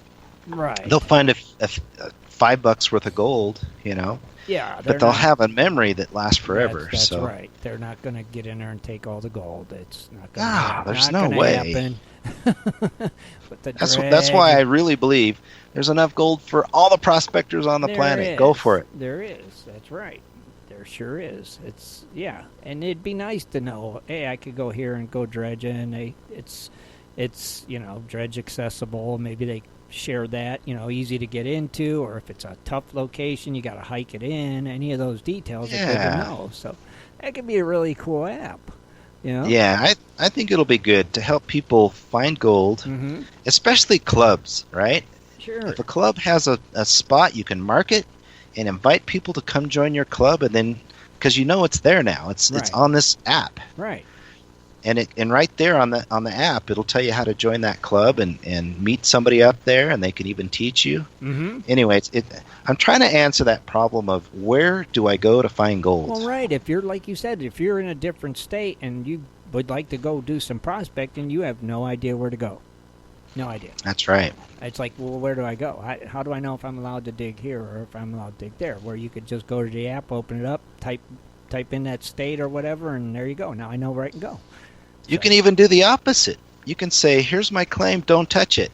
Right. They'll find a $5 worth of gold, you know. Yeah, but they'll have a memory that lasts forever. That's so. Right. They're not going to get in there and take all the gold. It's not going to happen. There's no way. Happen. That's why I really believe there's enough gold for all the prospectors on the planet. Go for it. There is. That's right. There sure is. It's and it'd be nice to know. Hey, I could go here and go dredging. It's dredge accessible. Maybe they share that. Easy to get into, or if it's a tough location, you got to hike it in. Any of those details are good to know. So that could be a really cool app. Yeah, I think it'll be good to help people find gold, mm-hmm. especially clubs, right? Sure. If a club has a spot, you can mark it and invite people to come join your club, and then because it's there now, it's on this app, right? And right there on the app, it'll tell you how to join that club and meet somebody up there, and they can even teach you. Mm-hmm. Anyway, I'm trying to answer that problem of where do I go to find gold? Well, right. If you're, like you said, if you're in a different state and you would like to go do some prospecting, you have no idea where to go. No idea. That's right. It's like, well, where do I go? How do I know if I'm allowed to dig here or if I'm allowed to dig there? Where you could just go to the app, open it up, type in that state or whatever, and there you go. Now I know where I can go. You can even do the opposite. You can say, "Here's my claim. Don't touch it."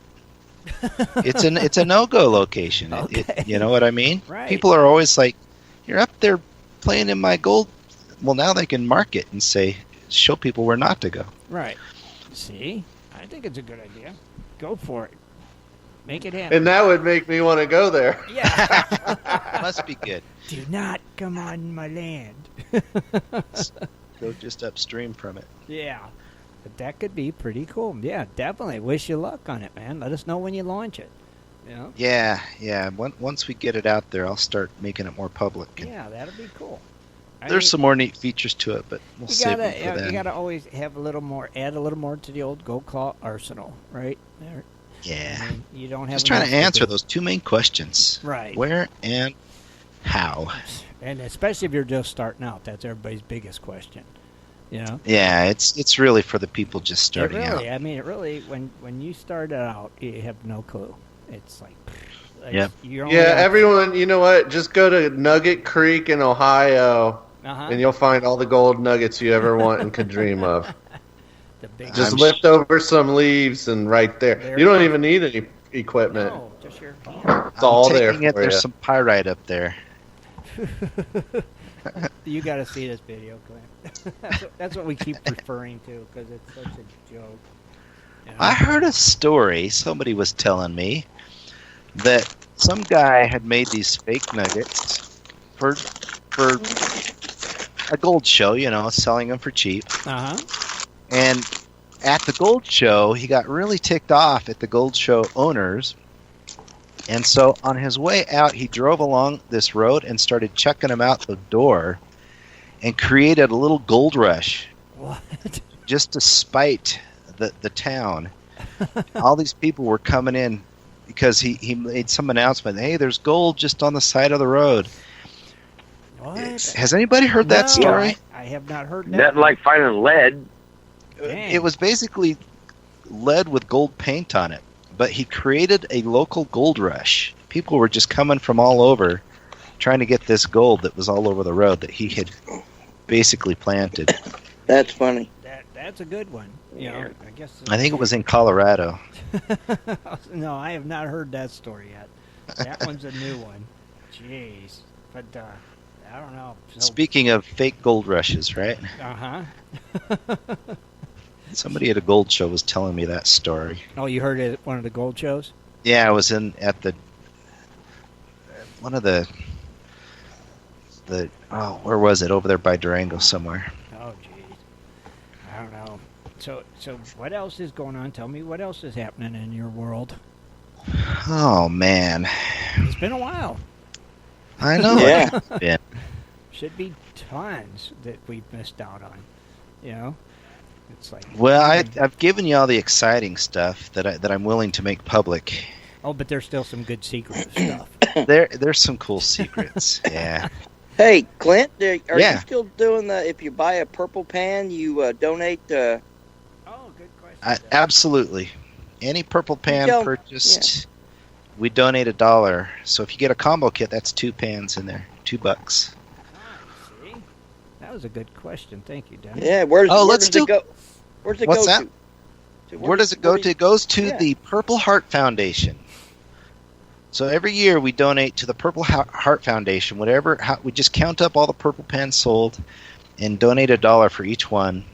It's a no-go location. Okay. You know what I mean? Right. People are always like, "You're up there playing in my gold." Well, now they can mark it and show people where not to go. Right. See, I think it's a good idea. Go for it. Make it happen. And that would make me want to go there. Yeah. Must be good. Do not come on my land. Go just upstream from it. Yeah. But that could be pretty cool. Yeah, definitely. Wish you luck on it, man. Let us know when you launch it. Yeah. Once we get it out there, I'll start making it more public. Yeah, that'll be cool. There's some more neat features to it, but we'll save them for then. You gotta always have add a little more to the old Goldclaw arsenal, right? Yeah. I mean, you don't have just trying to answer those two main questions. Right. Where and how. And especially if you're just starting out, that's everybody's biggest question. Yeah, it's really for the people just starting out. I mean, it really, when you start out, you have no clue. It's like, yep. Everyone, you know what? Just go to Nugget Creek in Ohio, and you'll find all the gold nuggets you ever want and could dream of. Just lift over some leaves and right there. You don't even need any equipment. No, just your It's all there for There's some pyrite up there. You got to see this video, Clint. That's what we keep referring to because it's such a joke. I heard a story. Somebody was telling me that some guy had made these fake nuggets for a gold show, selling them for cheap. Uh-huh. And at the gold show, he got really ticked off at the gold show owners. And so on his way out, he drove along this road and started chucking them out the door and created a little gold rush. What? Just to spite the town. All these people were coming in because he made some announcement. Hey, there's gold just on the side of the road. What? Has anybody heard that story? I have not heard that. Nothing like finding lead. Dang. It was basically lead with gold paint on it. But he created a local gold rush. People were just coming from all over trying to get this gold that was all over the road that he had basically planted. That's funny. That's a good one. You know, I guess. I think it was in Colorado. No, I have not heard that story yet. That one's a new one. Jeez, but I don't know. So, Speaking of fake gold rushes, right? Somebody at a gold show was telling me that story. Oh, you heard it at one of the gold shows? Yeah, I was at one of the where was it? Over there by Durango somewhere. Oh, geez. I don't know. So what else is going on? Tell me what else is happening in your world. Oh man, It's been a while. I know. Yeah. Yeah. Should be tons that we've missed out on. You know, it's like. Well, I've given you all the exciting stuff that I'm willing to make public. Oh, but there's still some good secret stuff. There's some cool secrets. Yeah. Hey, Clint, are Yeah. you still doing the? If you buy a purple pan, you donate. Oh, good question. Absolutely. Any purple pan don't- purchased, we donate $1. So if you get a combo kit, that's 2 pans in there, $2. See, that was a good question. Thank you, Dennis. Yeah, Oh, where let's does do- it go? Where's it What's go that? to? So Where does it go to? It goes to Yeah. the Purple Heart Foundation. So every year we donate to the Purple Heart Foundation. We just count up all the purple pens sold and donate $1 for each one.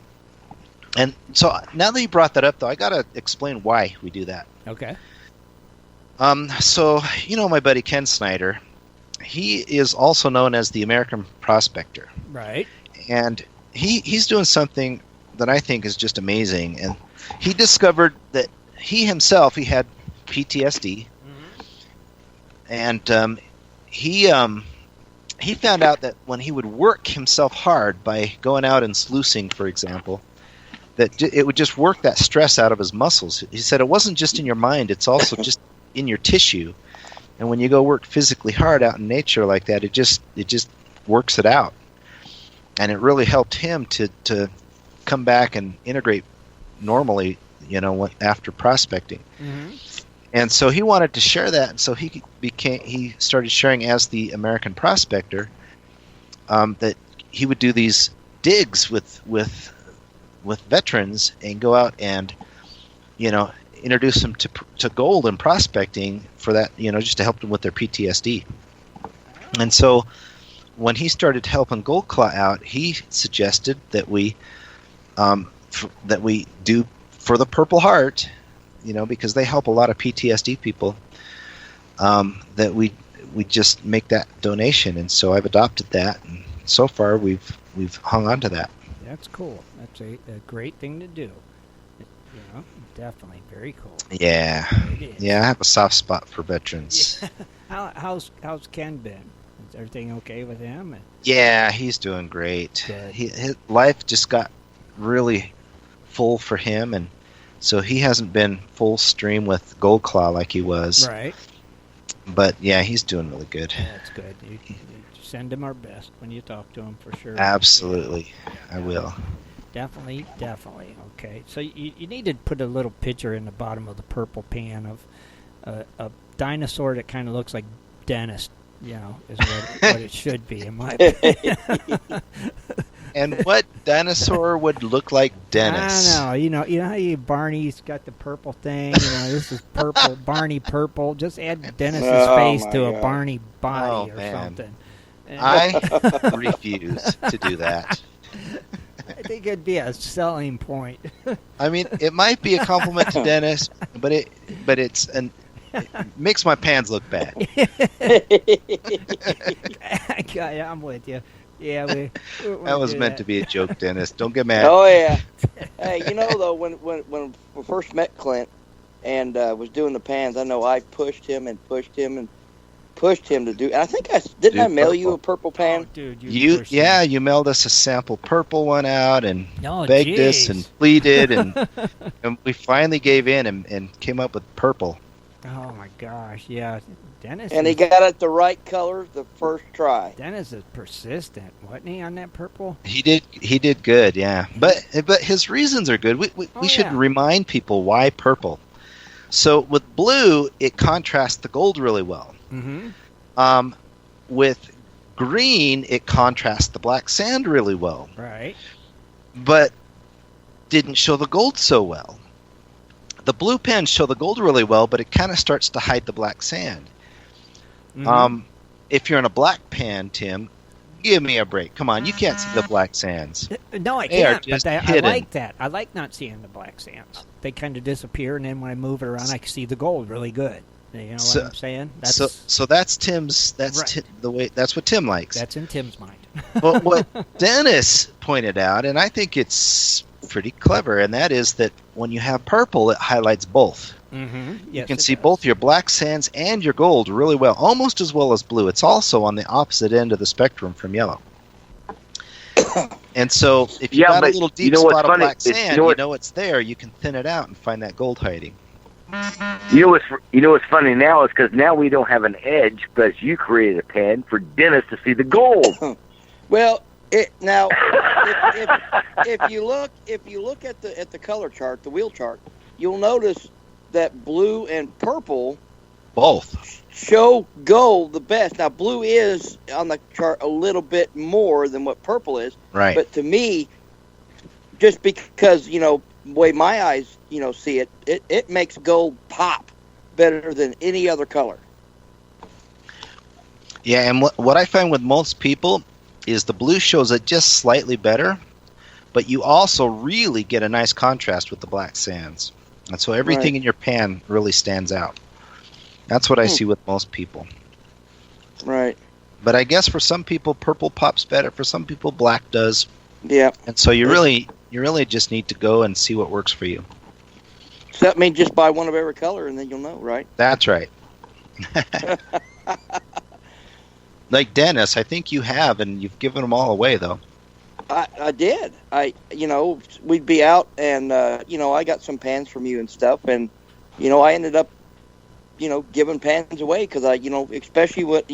And so now that you brought that up, though, I got to explain why we do that. Okay. So you know my buddy Ken Snyder. He is also known as the American Prospector. Right. And he's doing something that I think is just amazing. And he discovered that he had PTSD, and he found out that when he would work himself hard by going out and sluicing, for example, that it would just work that stress out of his muscles. He said it wasn't just in your mind; it's also just in your tissue. And when you go work physically hard out in nature like that, it just works it out. And it really helped him to come back and integrate normally, after prospecting. Mm-hmm. And so he wanted to share that, and so he started sharing as the American Prospector, that he would do these digs with veterans and go out and introduce them to gold and prospecting for that, just to help them with their PTSD. And so when he started helping Goldclaw out, he suggested that we do for the Purple Heart, because they help a lot of PTSD people, that we just make that donation. And so I've adopted that, and so far we've hung on to that. That's cool. That's a great thing to do. Definitely very cool. Yeah, It is. yeah. I have a soft spot for veterans. Yeah. How's Ken been? Is everything okay with him? Yeah, he's doing great. Good. His life just got really full for him, and so he hasn't been full stream with Goldclaw like he was. Right. But yeah, he's doing really good. That's good. You send him our best when you talk to him, for sure. Absolutely, I will. Definitely. Okay. So you need to put a little picture in the bottom of the purple pan of a dinosaur that kind of looks like Dennis, is what it should be, in my opinion. And what dinosaur would look like Dennis? I know. You know how Barney's got the purple thing? This is purple, Barney purple. Just add Dennis's face my to a God. Barney body Oh, or man. something. And I refuse to do that. I think it'd be a selling point. I mean, it might be a compliment to Dennis, but it makes my pans look bad. I'm with you. Yeah, That was meant to be a joke, Dennis. Don't get mad. Oh yeah. Hey, though, when we first met Clint and was doing the pans, I know I pushed him to do. And I think I mail you a purple pan. Oh, dude, You mailed us a sample purple one out and Oh, begged us jeez. and pleaded, and we finally gave in and came up with purple. Oh my gosh, yeah, Dennis. And he got it the right color the first try. Dennis is persistent, wasn't he, on that purple? He did good, yeah. But his reasons are good. We should yeah. remind people why purple. So with blue, it contrasts the gold really well. Mm-hmm. With green, it contrasts the black sand really well, Right. but didn't show the gold so well. The blue pens show the gold really well, but it kind of starts to hide the black sand. Mhm. If you're in a black pen, Tim, give me a break. Come on, you can't see the black sands. No, I They are can't. just But I hidden. like that. I like not seeing the black sands. They kind of disappear, and then when I move it around, I can see the gold really good. You know So- what I'm saying? So that's Tim's. That's Right. the way. That's what Tim likes. That's in Tim's mind. But what Dennis pointed out, and I think it's pretty clever, and that is that when you have purple, it highlights both. Mm-hmm. You can see both your black sands and your gold really well, almost as well as blue. It's also on the opposite end of the spectrum from yellow. And so if you Yeah, got a but little you deep know what's spot of funny? black It's- sand, you know what- it's there. You can thin it out and find that gold hiding. You know what's funny now is because now we don't have an edge, but you created a pen for Dennis to see the gold. Well, now if you look at the color chart, the wheel chart, you'll notice that blue and purple Both. show gold the best. Now, blue is on the chart a little bit more than what purple is, Right. but to me, just because the way my eyes see it makes gold pop better than any other color. Yeah, and what I find with most people is the blue shows it just slightly better, but you also really get a nice contrast with the black sands. And so everything Right. in your pan really stands out. That's what I see with most people. Right. But I guess for some people, purple pops better. For some people, black does. Yeah. And so you really just need to go and see what works for you. So that means just buy one of every color, and then you'll know, right? That's right. Like Dennis, I think you have, and you've given them all away, though. I did. We'd be out, and I got some pans from you and stuff, and I ended up, giving pans away because especially with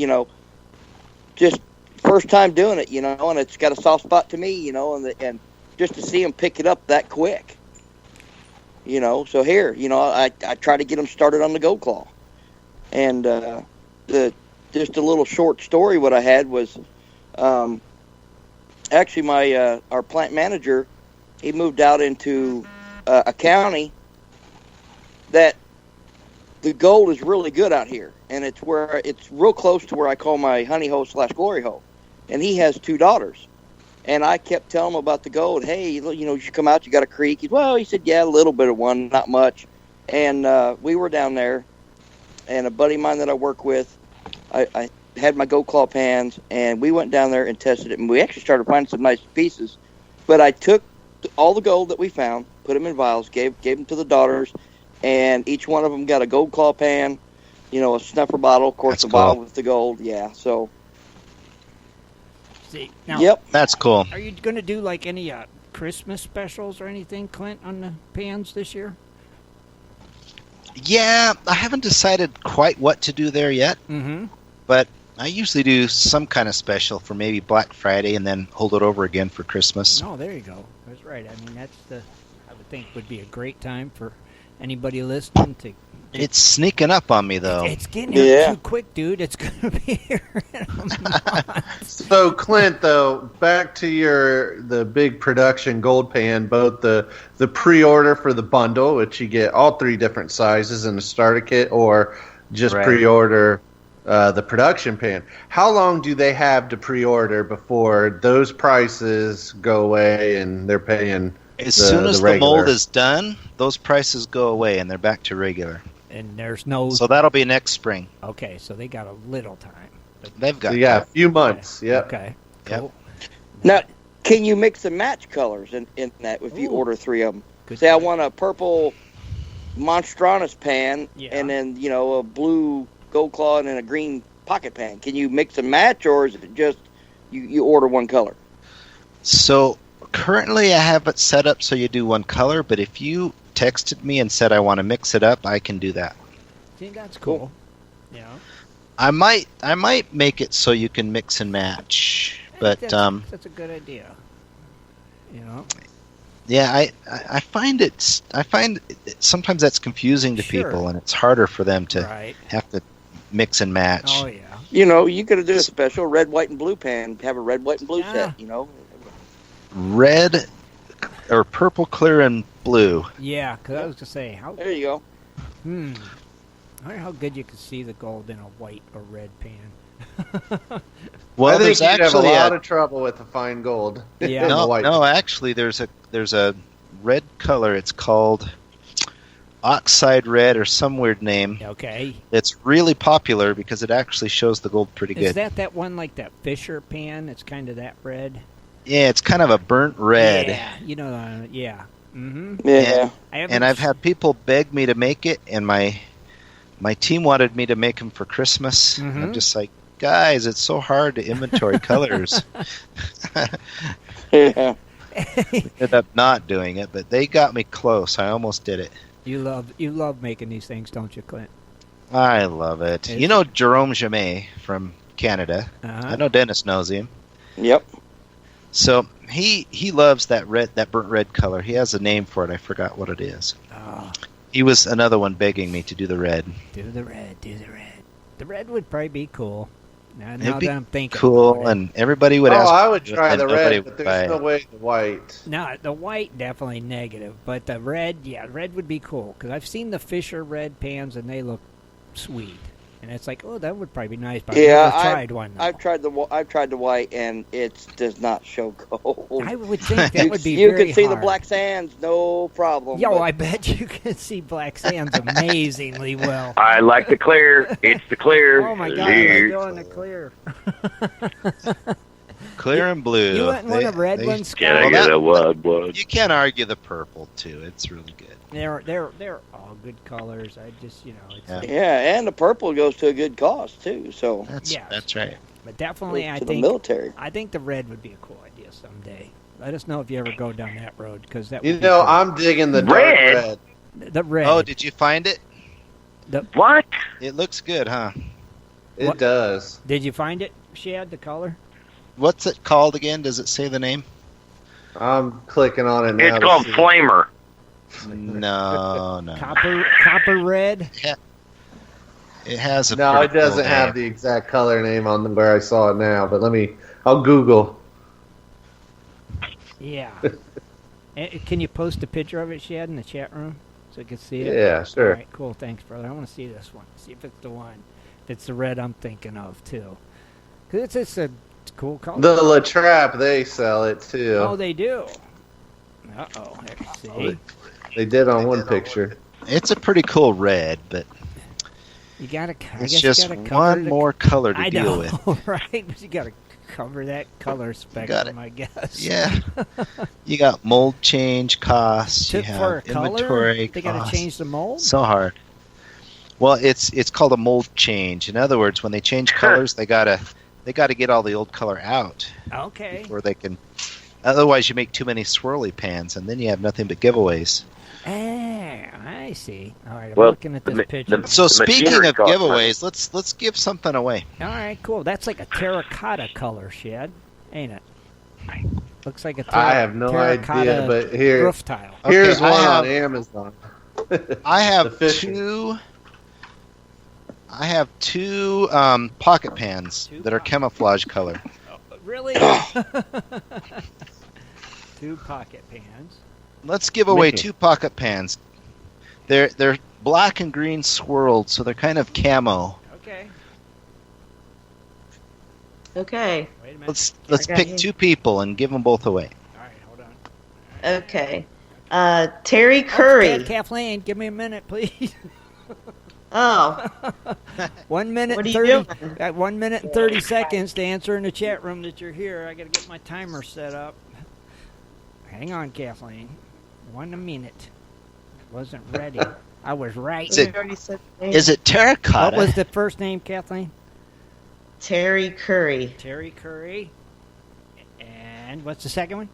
just first time doing it, and it's got a soft spot to me, and just to see them pick it up that quick, So here, I try to get them started on the Goldclaw, and just a little short story. What I had was. Actually, my our plant manager, he moved out into a county that the gold is really good out here, and it's real close to where I call my honey hole / glory hole, and he has 2 daughters, and I kept telling him about the gold. Hey, you should come out. You got a creek. He said, yeah, a little bit of one, not much, and we were down there, and a buddy of mine that I work with, I had my Goldclaw pans, and we went down there and tested it, and we actually started finding some nice pieces. But I took all the gold that we found, put them in vials, gave them to the daughters, and each one of them got a Goldclaw pan, a snuffer bottle, of course, That's the bottle cool. with the gold. Yeah, so See, now, yep. That's cool. Are you going to do like any Christmas specials or anything, Clint, on the pans this year? Yeah, I haven't decided quite what to do there yet, Mm-hmm. but I usually do some kind of special for maybe Black Friday and then hold it over again for Christmas. No, there you go. That's right. I mean, I would think would be a great time for anybody listening to. It's sneaking up on me, though. It's getting here Yeah. too quick, dude. It's going to be here in a month. So Clint, though, back to the big production gold pan, both the pre-order for the bundle, which you get all 3 different sizes in the starter kit, or just Right. pre-order the production pan. How long do they have to pre-order before those prices go away and they're paying? As soon as the regular? mold is done, those prices go away and they're back to regular. And there's no. So that'll be next spring. Okay, so they got a little time. But, They've got Yeah, a few months. okay. Yep. Okay. Yep. Cool. Now, can you mix and match colors in that if you Ooh. order 3 of them? Good Say I point. want a purple Monstranus pan, Yeah. and then a blue Goldclaw and then a green pocket pan. Can you mix and match, or is it just you order one color? So currently I have it set up so you do one color, but if you texted me and said I want to mix it up, I can do that. See, that's cool. Yeah. I might make it so you can mix and match, but that's a good idea. You know. yeah, I find sometimes that's confusing to Sure. people, and it's harder for them to Right. have to mix and match. Oh yeah. You could have done a special red, white, and blue pan. Have a red, white, and blue set. Red or purple, clear, and blue. Yeah, because I was to say how. There you go. I wonder how good you could see the gold in a white or red pan. Well, I think there's you'd have a actually lot of trouble with the fine gold. Yeah. in the no, white. no. Actually, there's a red color. It's called oxide red or some weird name. Okay. It's really popular because it actually shows the gold pretty Is good. that one like that Fisher pan? It's kind of that red. Yeah, it's kind of a burnt red. Yeah, yeah. Mm-hmm. Yeah. And I've had people beg me to make it, and my team wanted me to make them for Christmas. Mhm. I'm just like, guys, it's so hard to inventory colors. Yeah. Ended up not doing it, but they got me close. I almost did it. You love making these things, don't you, Clint? I love it. It's- You know Jerome Jamet from Canada. Uh-huh. I know Dennis knows him. Yep. So he loves that burnt red color. He has a name for it. I forgot what it is. Oh, He was another one begging me to do the red. do the red. The red would probably be cool. Now It'd be that I'm thinking cool, about it. and everybody would Oh, ask. I would try and the nobody red, but would buy there's no it. way the white. No, the white definitely negative, but the red, red would be cool because I've seen the Fisher red pans and they look sweet, and it's like, oh, that would probably be nice. But Yeah, I've never tried one. Though. I've tried the white, and it does not show gold. I would think that would be you very can see the hard. black sands, no problem. Yo, but- I bet you can see black sands amazingly well. I like the clear. It's the clear. Oh my God, Here. they're doing the clear. Clear and blue. You went one of red ones, Can I Well, get that- a what? You can't argue the purple too. It's really good. They're all good colors. I just it's Yeah. Yeah, and the purple goes to a good cost too. So That's right. but definitely to I the think military. I think the red would be a cool idea someday. Let us know if you ever go down that road because that. You would be know, cool. I'm digging the Red? dark red. The red. Oh, did you find it? What? It looks good, huh? It What? does. Did you find it, Shad? The color? What's it called again? Does it say the name? I'm clicking on it now. It's to called see. Flamer. No. Copper red. It has a. No, it pretty doesn't cool have name. the exact color name on where I saw it now. But I'll Google. Yeah. Can you post a picture of it, Shad, in the chat room so I can see it? Yeah, sure. All right, cool. Thanks, brother. I want to see this one. See if it's the one. If it's the red I'm thinking of too. Cause it's a cool color. The La Trappe, they sell it too. Oh, they do. Uh-oh. See? They did on one picture. It's a pretty cool red, but You gotta. I it's guess just you gotta cover one the- more color to I deal know, with. right? But you gotta cover that color spectrum, I guess. Yeah. You got mold change costs. You For a have color, inventory they gotta costs. change the mold. So hard. Well, it's called a mold change. In other words, when they change colors, they gotta get all the old color out Okay. before they can. Otherwise, you make too many swirly pans, and then you have nothing but giveaways. Ah, I see. All right, I'm Well, looking at this the- picture. So The speaking machinery of costs giveaways, let's give something away. All right, cool. That's like a terracotta color, Shad, ain't it? Looks like a I have no idea, but here, roof tile. here's Okay, one I on have- Amazon. I have The fishing. two. I have two pocket pans Two that are camouflage color. Really? Two pocket pans. Let's give away Mickey. two pocket pans. They're black and green swirled, so they're kind of camo. Okay. Okay. Wait a minute. Let's I got pick you. two people and give them both away. All right, hold on. Okay. Terry Curry. Okay, Kathleen, give me a minute, please. Oh, 1 minute what are 30. you doing? Got 1 minute and 30 seconds to answer in the chat room that you're here. I got to get my timer set up. Hang on, Kathleen. 1 minute. Wasn't ready. I was right. Is it- You already said the name. Is it terracotta? What was the first name, Kathleen? Terry Curry. Terry Curry. And what's the second one?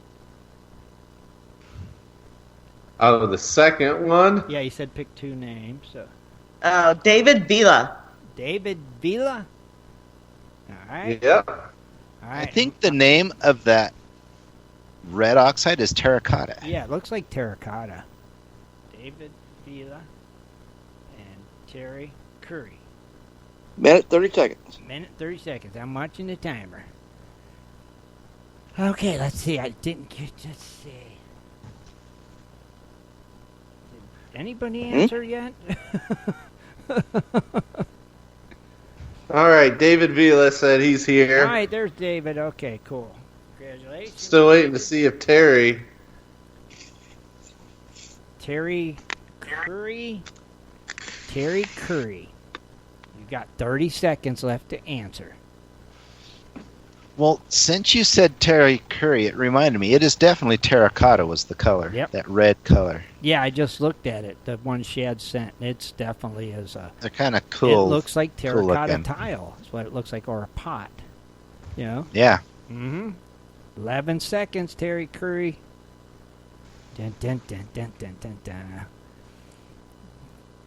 Oh, the second one. Yeah, you said pick two names. So David Vila. David Vila. All right. Yep. All right. I think the name of that red oxide is terracotta. Yeah, it looks like terracotta. David Vila and Terry Curry. Minute 30 seconds. Minute 30 seconds. I'm watching the timer. Okay, let's see. I didn't get. Let's see. Did anybody answer yet? All right, David Vila said he's here. All right, there's David. Okay, cool. Congratulations. Still waiting to see if Terry Curry. You got 30 seconds left to answer. Well, since you said Terry Curry, it reminded me. It is definitely terracotta was the color. Yep. That red color. Yeah, I just looked at it. The one Shad sent. It's definitely is a. They're kind of cool. It looks like terracotta looking. tile. That's what it looks like, or a pot. You know? Yeah. Mm-hmm. 11 seconds, Terry Curry. Dun, dun, dun, dun, dun, dun, dun.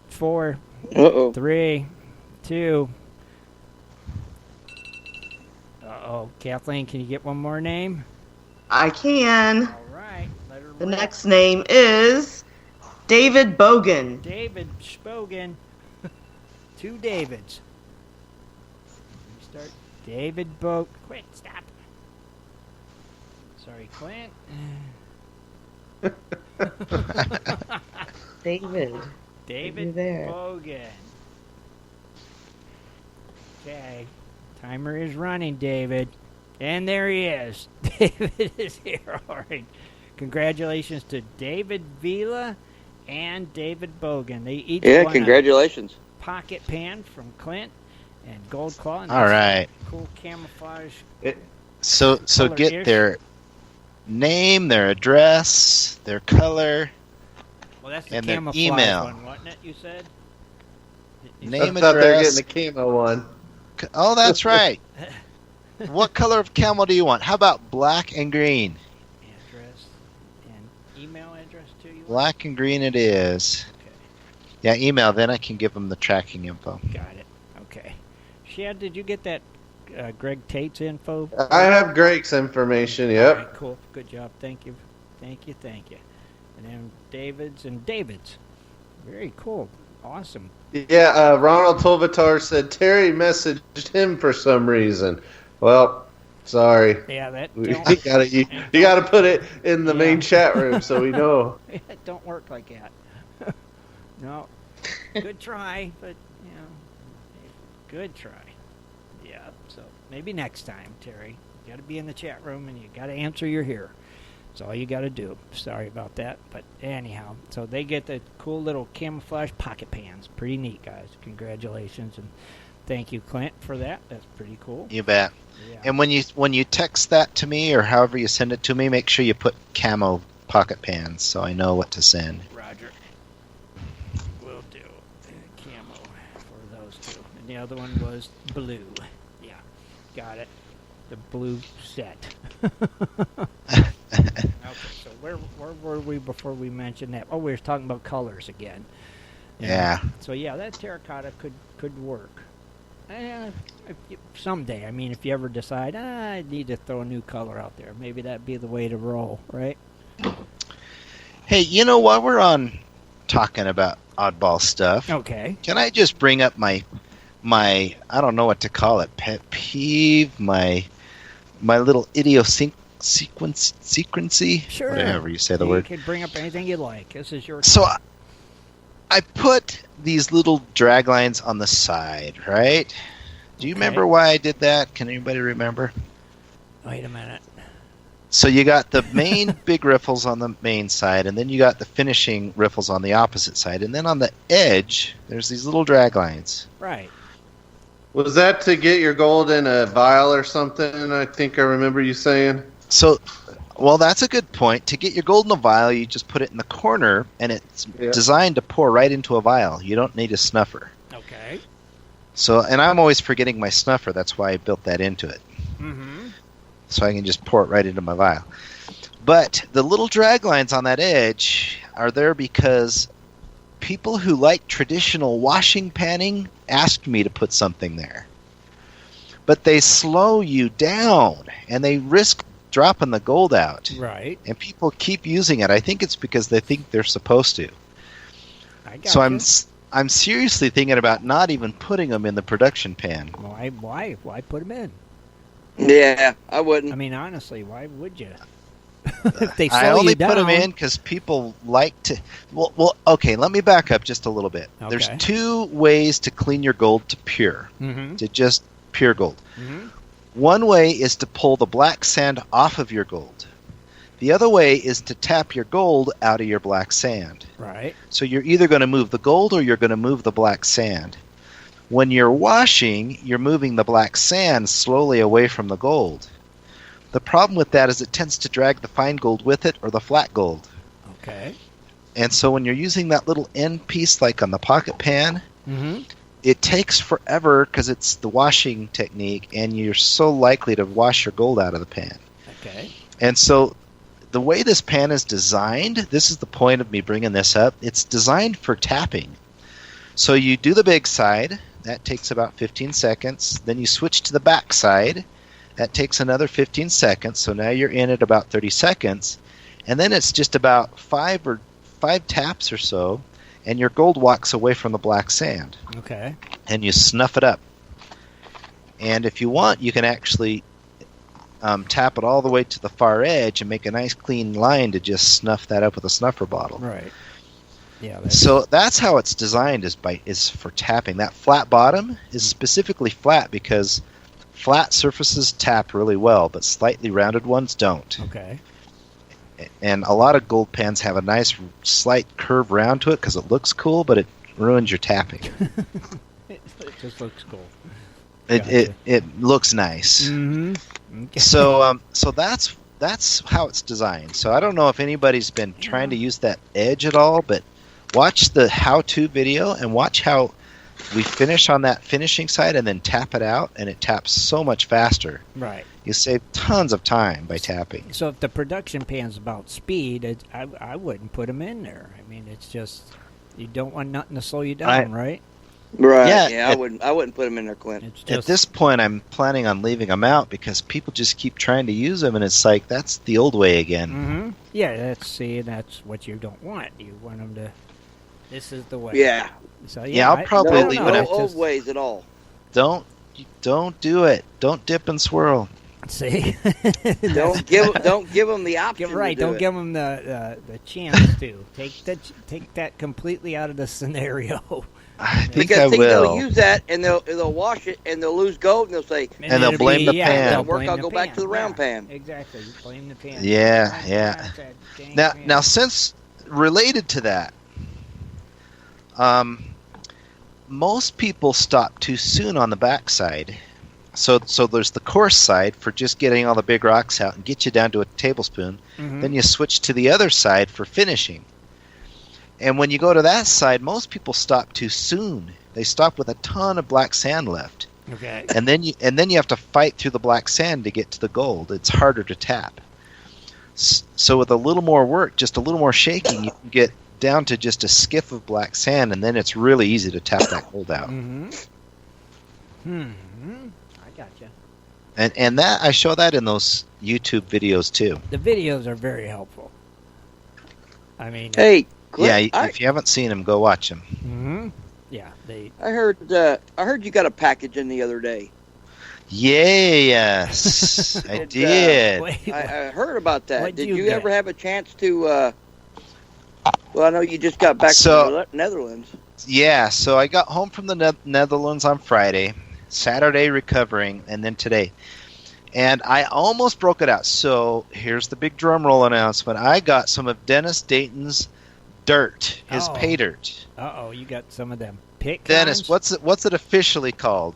4, Uh-oh. 3, 2. Uh-oh. Kathleen, can you get one more name? I can. All right. Let her The rip. next name is David Bogan. David Spogan. 2 Davids. We start. David Bogan. Quit. Stop. Sorry, Clint. David. David You there. Bogan. Okay. Timer is running, David. And there he is. David is here. All right. Congratulations to David Vila and David Bogan. They each won Congratulations. a pocket pan from Clint and Goldclaw. And All that's right. Cool camouflage. So Color get ish. their name, their address, their color, Well, that's the and their camouflage email. one, wasn't it? You said. name, I thought they were address. getting the camo one. Oh, that's right. What color of camel do you want? How about black and green? Address and email address to you. Black and green it is. Okay. Yeah, email. Then I can give them the tracking info. Got it. Okay. Shad, did you get that Greg Tate's info? I have Greg's information. All Yep. right, cool. Good job. Thank you. Thank you. And then David's. Very cool. Awesome. Yeah, Ronald Tovatar said Terry messaged him for some reason. Well, sorry. Yeah, that You gotta put it in the main chat room so we know. It don't work like that. No. Good try, but, good try. Yeah, so maybe next time, Terry. You got to be in the chat room and you got to answer you're here. That's all you got to do. Sorry about that, but anyhow. So they get the cool little camouflage pocket pans. Pretty neat, guys. Congratulations, and thank you, Clint, for that. That's pretty cool. You bet. Yeah. And when you text that to me or however you send it to me, make sure you put camo pocket pans so I know what to send. Roger. Will do. Camo for those two. And the other one was blue. Yeah, got it. The blue set. Okay, so where were we before we mentioned that? Oh, we were talking about colors again. Yeah. So yeah, that terracotta could work. Someday. I mean, if you ever decide, I need to throw a new color out there, maybe that'd be the way to roll, right? Hey, while we're on talking about oddball stuff, Okay. can I just bring up my I don't know what to call it, pet peeve, my little idiosyncrasy, Sure. whatever you say the You word. can bring up anything you like. This is your. So I put these little drag lines on the side, right? Do you Okay. remember why I did that? Can anybody remember? Wait a minute. So you got the main big riffles on the main side, and then you got the finishing riffles on the opposite side, and then on the edge, there's these little drag lines. Right. Was that to get your gold in a vial or something? I think I remember you saying. So, well, that's a good point. To get your gold in a vial, you just put it in the corner, and it's designed to pour right into a vial. You don't need a snuffer. Okay. So, and I'm always forgetting my snuffer. That's why I built that into it. Mm-hmm. So I can just pour it right into my vial. But the little drag lines on that edge are there because people who like traditional washing panning asked me to put something there. But they slow you down, and they risk dropping the gold out. Right. And people keep using it. I think it's because they think they're supposed to. I got So you. I'm seriously thinking about not even putting them in the production pan. Why put them in? Yeah, I wouldn't. I mean, honestly, why would you? If they slow I only you down. put them in because people like to. Well, okay. Let me back up just a little bit. Okay. There's two ways to clean your gold to pure, to just pure gold. Mm-hmm. One way is to pull the black sand off of your gold. The other way is to tap your gold out of your black sand. Right. So you're either going to move the gold or you're going to move the black sand. When you're washing, you're moving the black sand slowly away from the gold. The problem with that is it tends to drag the fine gold with it or the flat gold. Okay. And so when you're using that little end piece like on the pocket pan, it takes forever because it's the washing technique and you're so likely to wash your gold out of the pan. Okay. And so the way this pan is designed, this is the point of me bringing this up, it's designed for tapping. So you do the big side, that takes about 15 seconds. Then you switch to the back side. That takes another 15 seconds, so now you're in at about 30 seconds. And then it's just about five taps or so, and your gold walks away from the black sand. Okay. And you snuff it up. And if you want, you can actually tap it all the way to the far edge and make a nice clean line to just snuff that up with a snuffer bottle. Right. Yeah. So that's how it's designed is for tapping. That flat bottom is specifically flat because flat surfaces tap really well, but slightly rounded ones don't. Okay. And a lot of gold pans have a nice slight curve round to it because it looks cool, but it ruins your tapping. It just looks cool. It looks nice. Mm-hmm. Okay. So that's how it's designed. So I don't know if anybody's been trying to use that edge at all, but watch the how-to video and watch how we finish on that finishing side and then tap it out, and it taps so much faster. Right. You save tons of time by tapping. So if the production pan's about speed, I wouldn't put them in there. I mean, it's just you don't want nothing to slow you down, right? Right. Yeah, I wouldn't put them in there, Clint. It's just, At this point, I'm planning on leaving them out because people just keep trying to use them, and it's like that's the old way again. Mm-hmm. Yeah, that's what you don't want. You want them to. This is the way. Yeah. So I'll probably leave it No at old ways at all. Don't do it. Don't dip and swirl. See. Don't give them the option. Right. To do Don't it. give them the chance to take that completely out of the scenario. I think Because I will. they'll use that and they'll wash it and they'll lose gold and they'll say, And they'll blame the pan. That'll work. I'll go back to the round pan. Exactly. You blame the pan. Yeah. Now, since related to that, most people stop too soon on the backside. So there's the coarse side for just getting all the big rocks out and get you down to a tablespoon. Mm-hmm. Then you switch to the other side for finishing. And when you go to that side, most people stop too soon. They stop with a ton of black sand left. Okay. And then you have to fight through the black sand to get to the gold. It's harder to tap. So with a little more work, just a little more shaking, you can get down to just a skiff of black sand, and then it's really easy to tap that gold out. Mm-hmm. I gotcha. And that I show that in those YouTube videos too. The videos are very helpful. I mean, Hey, Clint, Yeah, if you haven't seen them, go watch them. Mm-hmm. Yeah, I heard you got a package in the other day. Yes, I did. I heard about that. What'd Did you you get? ever have a chance to? Well, I know you just got back So- from the Netherlands. Yeah, so I got home from the Netherlands on Friday, Saturday recovering, and then today. And I almost broke it out. So here's the big drum roll announcement. I got some of Dennis Dayton's dirt, his pay dirt. Uh-oh, you got some of them pit Dennis, cons? what's it officially called?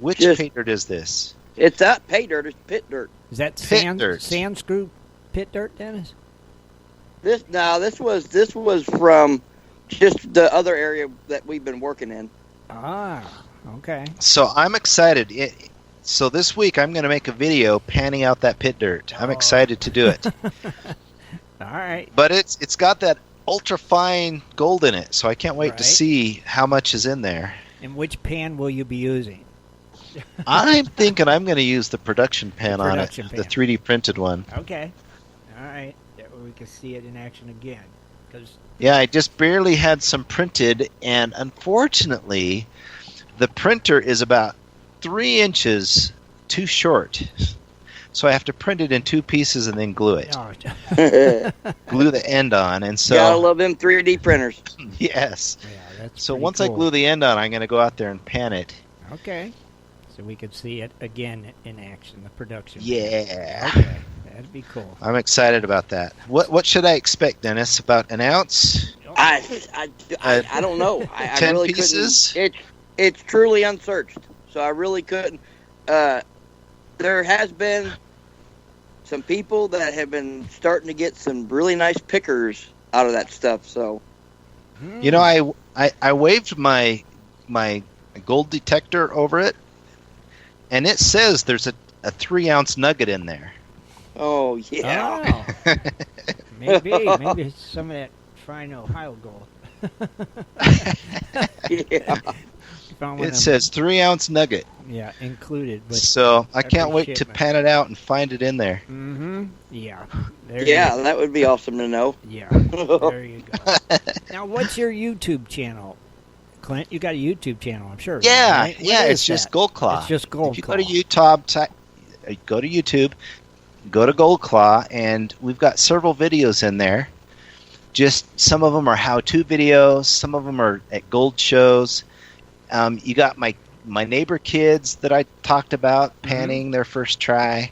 Which pay dirt is this? It's not pay dirt. It's pit dirt. Is that pit dirt. sand screw pit dirt, Dennis? This was from just the other area that we've been working in. Ah, okay. So I'm excited. So this week I'm going to make a video panning out that pit dirt. I'm excited to do it. All right. But it's got that ultra fine gold in it, so I can't wait to Right. see how much is in there. And which pan will you be using? I'm thinking I'm going to use the production pan The on production it, pan. the 3D printed one. Okay. All right. That way we can see it in action again. Yeah, I just barely had some printed, and unfortunately, the printer is about 3 inches too short. So I have to print it in 2 pieces and then glue it. Glue the end on, and so gotta love them 3D printers. Yes. Yeah, that's So pretty once cool. I glue the end on, I'm going to go out there and pan it. Okay. So we could see it again in action, the production. Yeah. Okay. That'd be cool. I'm excited about that. What should I expect, Dennis? About an ounce? I don't know. I 10 really pieces? couldn't. It's truly unsearched, so I really couldn't. There has been some people that have been starting to get some really nice pickers out of that stuff. So, You know, I waved my gold detector over it, and it says there's a 3-ounce nugget in there. oh yeah, Oh. maybe it's some of that fine Ohio gold. yeah. Found one It of them- says 3-ounce nugget. yeah, included. With, So I can't every wait to shipment. pan it out and find it in there. mm-hmm. Yeah. There Yeah, that would be awesome to know. Yeah. There you go. Now, what's your YouTube channel, Clint? You got a YouTube channel, I'm sure. Yeah, right? What yeah, is it's just that? Goldclaw. It's just Goldclaw. If you go to YouTube, go to Goldclaw, and we've got several videos in there. Just some of them are how-to videos, some of them are at gold shows. You got my neighbor kids that I talked about panning their first try.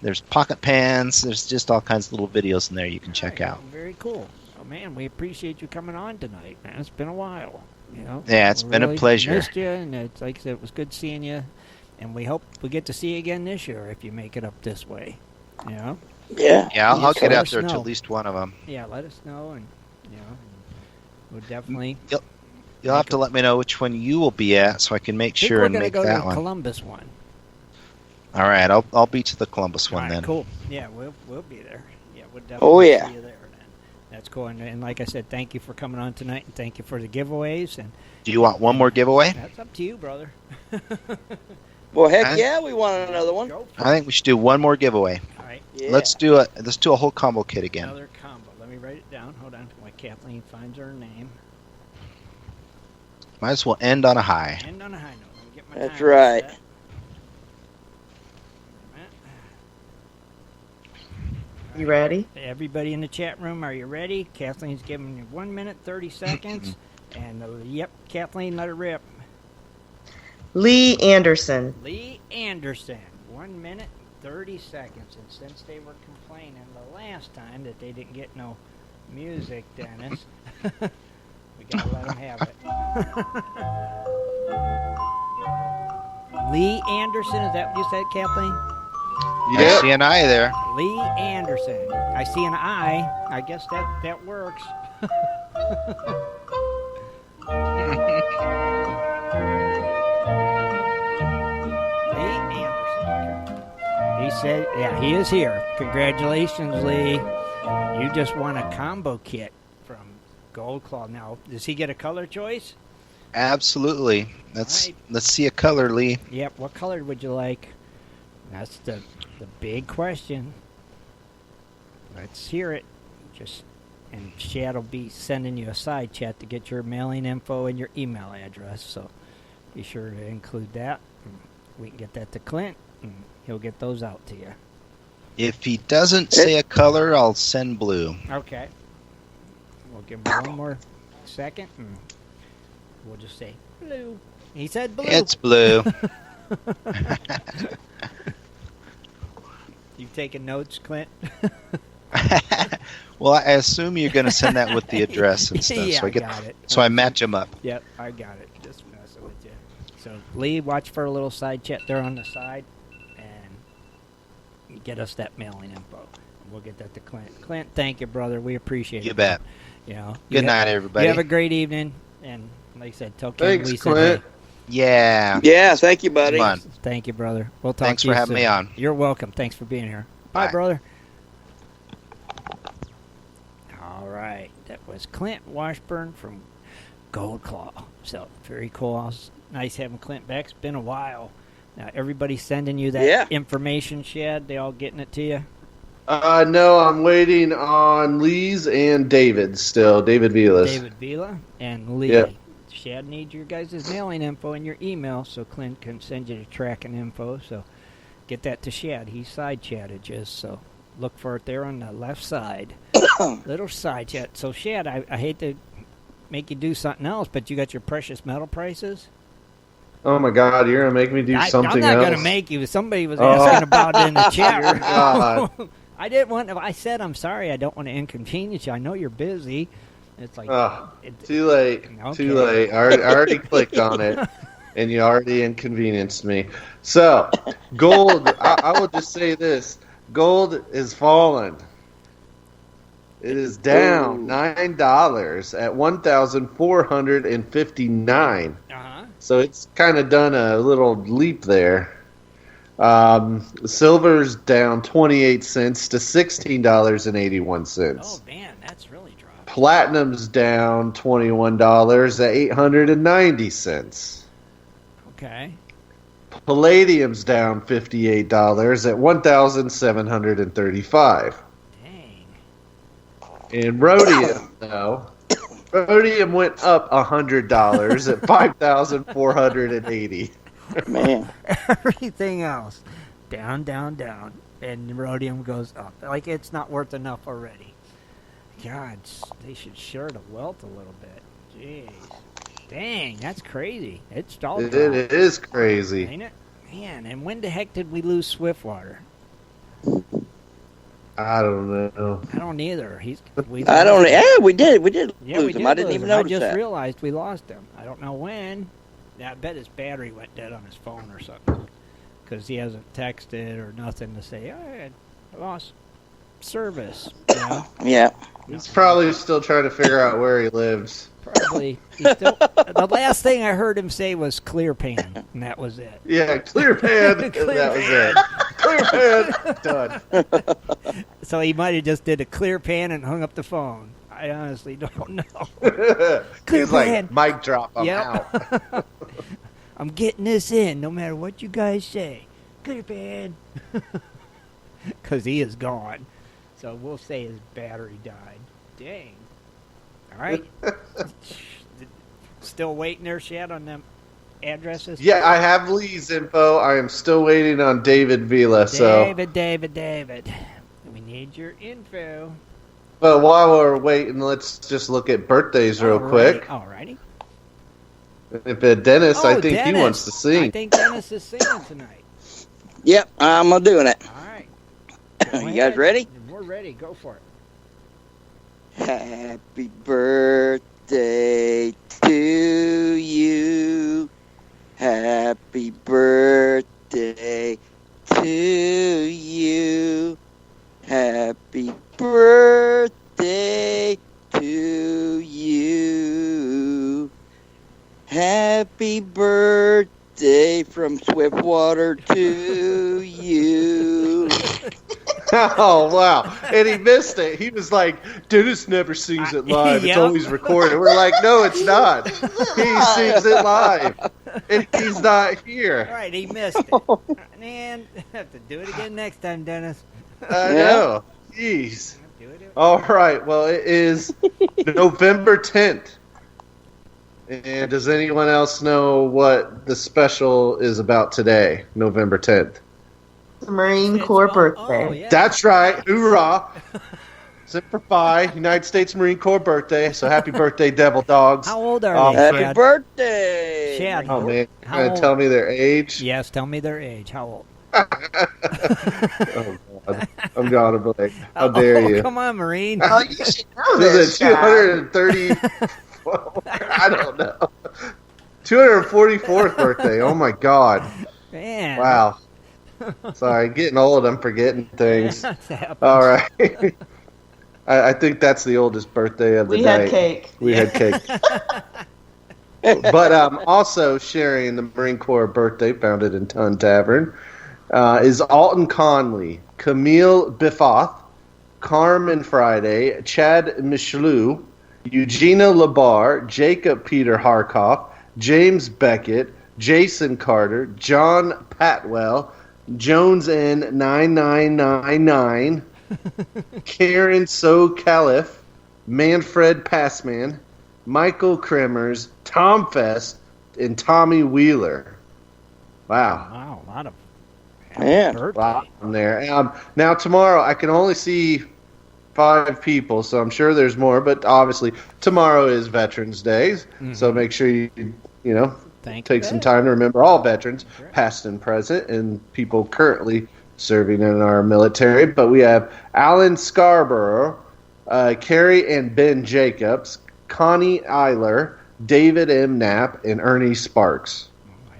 There's pocket pans. There's just all kinds of little videos in there you can check out. Very cool. Oh man, we appreciate you coming on tonight, man. It's been a while. You know. Yeah, it's We been a really pleasure. Missed you, and it's like I said, it was good seeing you. And we hope we get to see you again this year if you make it up this way. You know. Yeah. Yeah, I'll Just get let out us there to know. at least one of them. Yeah, let us know, and you know, we'll definitely. You'll have to let me know which one you will be at so I can make I think sure we're and gonna make go that to the one. Columbus one. All right, I'll be to the Columbus one All right, then. cool. Yeah, we'll be there. Yeah, we'll definitely Oh, yeah. see you there. Then. That's cool. And like I said, thank you for coming on tonight, and thank you for the giveaways. And Do you want one more giveaway? that's up to you, brother. Well, heck Huh? yeah, we want another one. Go for I think we should do one more giveaway. All right, Yeah. Let's do a whole combo kit again. another combo. Let me write it down. Hold on, while Kathleen finds her name. Might as well end on a high. End on a high note. Let me get my That's timer right. set. You ready? Everybody in the chat room, are you ready? Kathleen's giving you 1 minute, 30 seconds. And yep, Kathleen, let her rip. Lee Anderson. Lee Anderson, 1 minute, 30 seconds. And since they were complaining the last time that they didn't get no music, Dennis, we gotta let them have it. Lee Anderson, is that what you said, Kathleen? I see an eye there. Lee Anderson. I see an eye. I guess that works. Lee Anderson. He said, yeah, he is here. Congratulations, Lee. You just won a combo kit from Goldclaw. Now, does he get a color choice? Absolutely. Right. Let's see a color, Lee. Yep. What color would you like? That's the big question. Let's hear it. And Chad will be sending you a side chat to get your mailing info and your email address. So be sure to include that. We can get that to Clint, and he'll get those out to you. If he doesn't say a color, I'll send blue. Okay. We'll give him one more second, and we'll just say blue. He said blue. It's blue. You taking notes, Clint? Well, I assume you're going to send that with the address and stuff. Yeah, so I get, got it. So I match them up. Yep, I got it. Just messing with you. So, Lee, watch for a little side chat there on the side, and get us that mailing info. We'll get that to Clint. Clint, thank you, brother. We appreciate it. You bet. You know. Good night, everybody. You have a great evening, and like I said, tell Ken Thanks, we said Clint. hey. Yeah. Yeah, thank you, buddy. Come on. Thank you, brother. We'll talk Thanks to you for having soon. me on. You're welcome. Thanks for being here. Bye, Bye. brother. All right. That was Clint Washburn from Goldclaw. So, very cool. It's nice having Clint back. It's been a while. Now, everybody's sending you that Yeah. information, Shad? They all getting it to you? No, I'm waiting on Lee's and David's still. David Vilas. David Vila and Lee. Yep. Shad needs your guys' mailing info and your email so Clint can send you the tracking info. So get that to Shad. He's side chatted just so look for it there on the left side. Little side chat. So Shad, I hate to make you do something else, but you got your precious metal prices? Oh my God, you're gonna make me do something else? I'm not gonna make you. Somebody was asking about it in the chat room. God. I didn't want. I said I'm sorry. I don't want to inconvenience you. I know you're busy. It's like too late. Okay. Too late. I already clicked on it, and you already inconvenienced me. So, gold. I will just say this: gold is fallen. It is down $9 at $1,459. So it's kind of done a little leap there. Silver's down 28 cents to $16.81. Oh man, that's really dropped. Platinum's down $21 at 890 cents. Okay. Palladium's down $58 at 1,735. Dang. And rhodium, though, rhodium went up $100 at 5,480. Man. Everything else down, down, down, and the rhodium goes up. Like it's not worth enough already. God, they should share the wealth a little bit. Jeez. Dang, that's crazy. It's all It is crazy. Ain't it? Man, and when the heck did we lose Swiftwater? I don't know. I don't either. I don't know. Yeah, we did. We did Yeah, lose we him. did I didn't lose even him. notice I just that. realized we lost him. I don't know when. I bet his battery went dead on his phone or something. Because he hasn't texted or nothing to say, I lost service. You know? Yeah. He's probably still trying to figure out where he lives. Probably. The last thing I heard him say was clear pan, and that was it. Yeah, clear pan. That was it. Clear pan. Done. So he might have just did a clear pan and hung up the phone. I honestly don't know. He's like, mic drop, I'm Yep. out. I'm getting this in no matter what you guys say. Clear pan. Because he is gone. So we'll say his battery died. Dang. All right. Still waiting there, Shad, on them addresses? Yeah, I have Lee's info. I am still waiting on David Vila. David. We need your info. But while we're waiting, let's just look at birthdays real quick. Alrighty. If Dennis, I think he wants to sing. I think Dennis is singing tonight. Yep, I'm doing it. All right. You guys ready? We're ready. Go for it. Happy birthday to you. Happy birthday to you. Happy birthday to you. Happy birthday from Swiftwater to you. Oh, wow. And he missed it. He was like, Dennis never sings it live. It's Yep. always recorded. We're like, no, it's not. He sings it live. And he's not here. All right, he missed it. Man, have to do it again next time, Dennis. I know. Jeez. Do it. All right. Well, it is November 10th. And does anyone else know what the special is about today, November 10th? It's a Marine Corps birthday. Oh, yeah. That's right. Hoorah. Semper Fi, United States Marine Corps birthday. So happy birthday, Devil Dogs. How old are Oh, they, Happy Shad? birthday. Shad. Oh, man. How You're going old? to tell me their age? Yes, tell me their age. How old? Oh, God. I'm going to blank. How dare you? Come on, Marine. Oh, you should know Is this, it Chad. 230? I don't know. 244th birthday. Oh, my God. Man. Wow. Sorry, getting old. I'm forgetting things. That happens. All right. I think that's the oldest birthday of the We night. had cake. We had cake. But also sharing the Marine Corps birthday, founded in Ton Tavern, is Alton Conley, Camille Biffoth, Carmen Friday, Chad Michelou, Eugenia Labar, Jacob Peter Harkoff, James Beckett, Jason Carter, John Patwell, Jones N 9999, Karen Socaliff, Manfred Passman, Michael Kremers, Tom Fest, and Tommy Wheeler. Wow. Wow, a lot of Man. birthday. Wow. On there. Now, tomorrow, I can only see 5 people, so I'm sure there's more, but obviously, tomorrow is Veterans Day, so make sure you take some time to remember all veterans, past and present, and people currently serving in our military. But we have Alan Scarborough, Carrie and Ben Jacobs, Connie Eiler, David M. Knapp, and Ernie Sparks.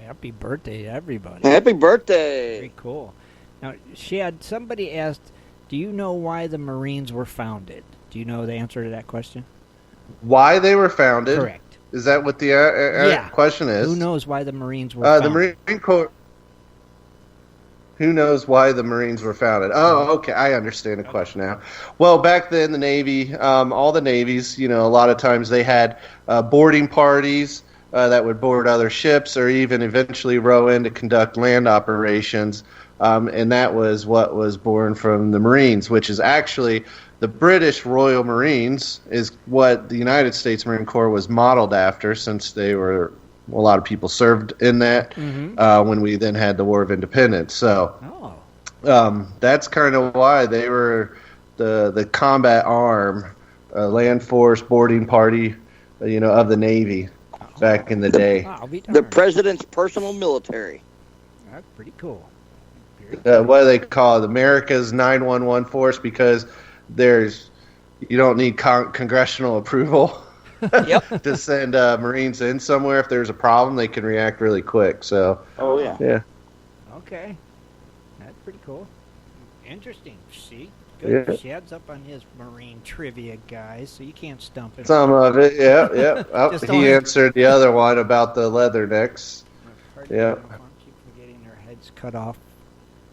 Happy birthday to everybody. Happy birthday. Very cool. Now, Shad, somebody asked, do you know why the Marines were founded? Do you know the answer to that question? Why they were founded? Correct. Is that what the question is? Who knows why the Marines were founded? The Marine Corps. Who knows why the Marines were founded? Oh, okay. I understand the question now. Well, back then, the Navy, all the navies, a lot of times they had boarding parties that would board other ships or even eventually row in to conduct land operations. And that was what was born from the Marines, which is actually the British Royal Marines is what the United States Marine Corps was modeled after, since they were a lot of people served in that when we then had the War of Independence. So that's kind of why they were the combat arm, land force, boarding party, of the Navy back in the day. The president's personal military. That's pretty cool. What do they call it? America's 911 force, because you don't need congressional approval to send Marines in somewhere. If there's a problem, they can react really quick. So, yeah. Okay, that's pretty cool. Interesting. See, good. Yeah. Shad's up on his Marine trivia, guys, so you can't stump him. Some of it, yeah. Oh, Just he answered the other one about the leathernecks. Yeah. Keep forgetting their heads cut off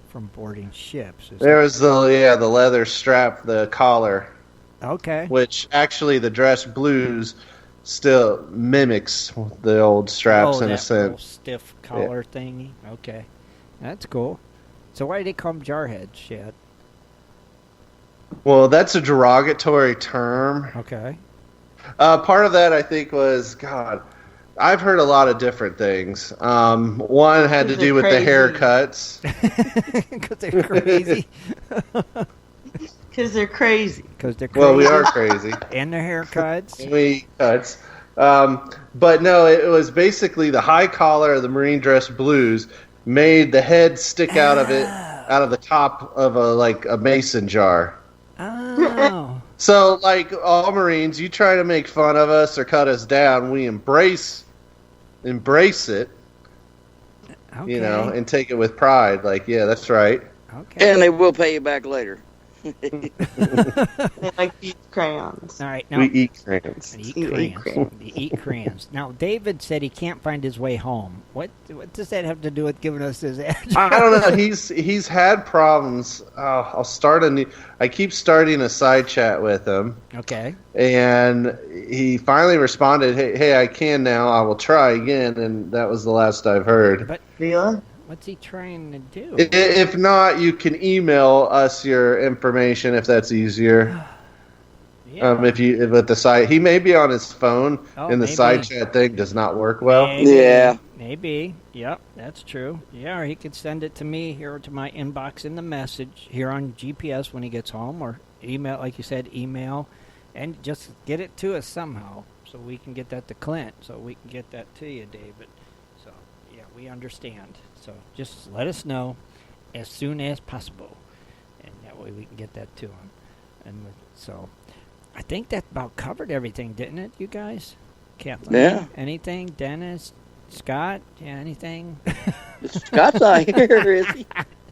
from boarding ships. There was the leather strap, the collar. Okay. Which actually the dress blues still mimics the old straps in a sense. Stiff collar thingy. Okay, that's cool. So why do they call them jarheads, Shad? Well, that's a derogatory term. Okay. Part of that I think was I've heard a lot of different things. One had to do with the haircuts. Because they're crazy. Because they're crazy. Well, we are crazy. And their haircuts. And we eat cuts. But no, it was basically the high collar of the Marine dress blues made the head stick out of the top of a mason jar. Oh. So, like all Marines, you try to make fun of us or cut us down, we embrace it, Okay. and take it with pride. Like, yeah, that's right. Okay. And they will pay you back later. They like to eat crayons. All right. Now, We eat crayons. They eat crayons. Now, David said he can't find his way home. What does that have to do with giving us his address? I don't know. He's had problems. I keep starting a side chat with him. Okay. And he finally responded, hey, I can now. I will try again. And that was the last I've heard. But Vila? what's he trying to do? If not, you can email us your information if that's easier. Yeah. If with the side, he may be on his phone, and the maybe. side chat thing does not work well. Maybe. Yep, that's true. Yeah, or he could send it to me here to my inbox in the message here on GPS when he gets home, or email, like you said, email, and just get it to us somehow so we can get that to Clint, so we can get that to you, David. So, yeah, we understand. So just let us know as soon as possible, and that way we can get that to him. And so I think that about covered everything, didn't it, you guys? Kathleen? Yeah. Anything? Dennis? Scott? Yeah, anything? Scott's not here, is he?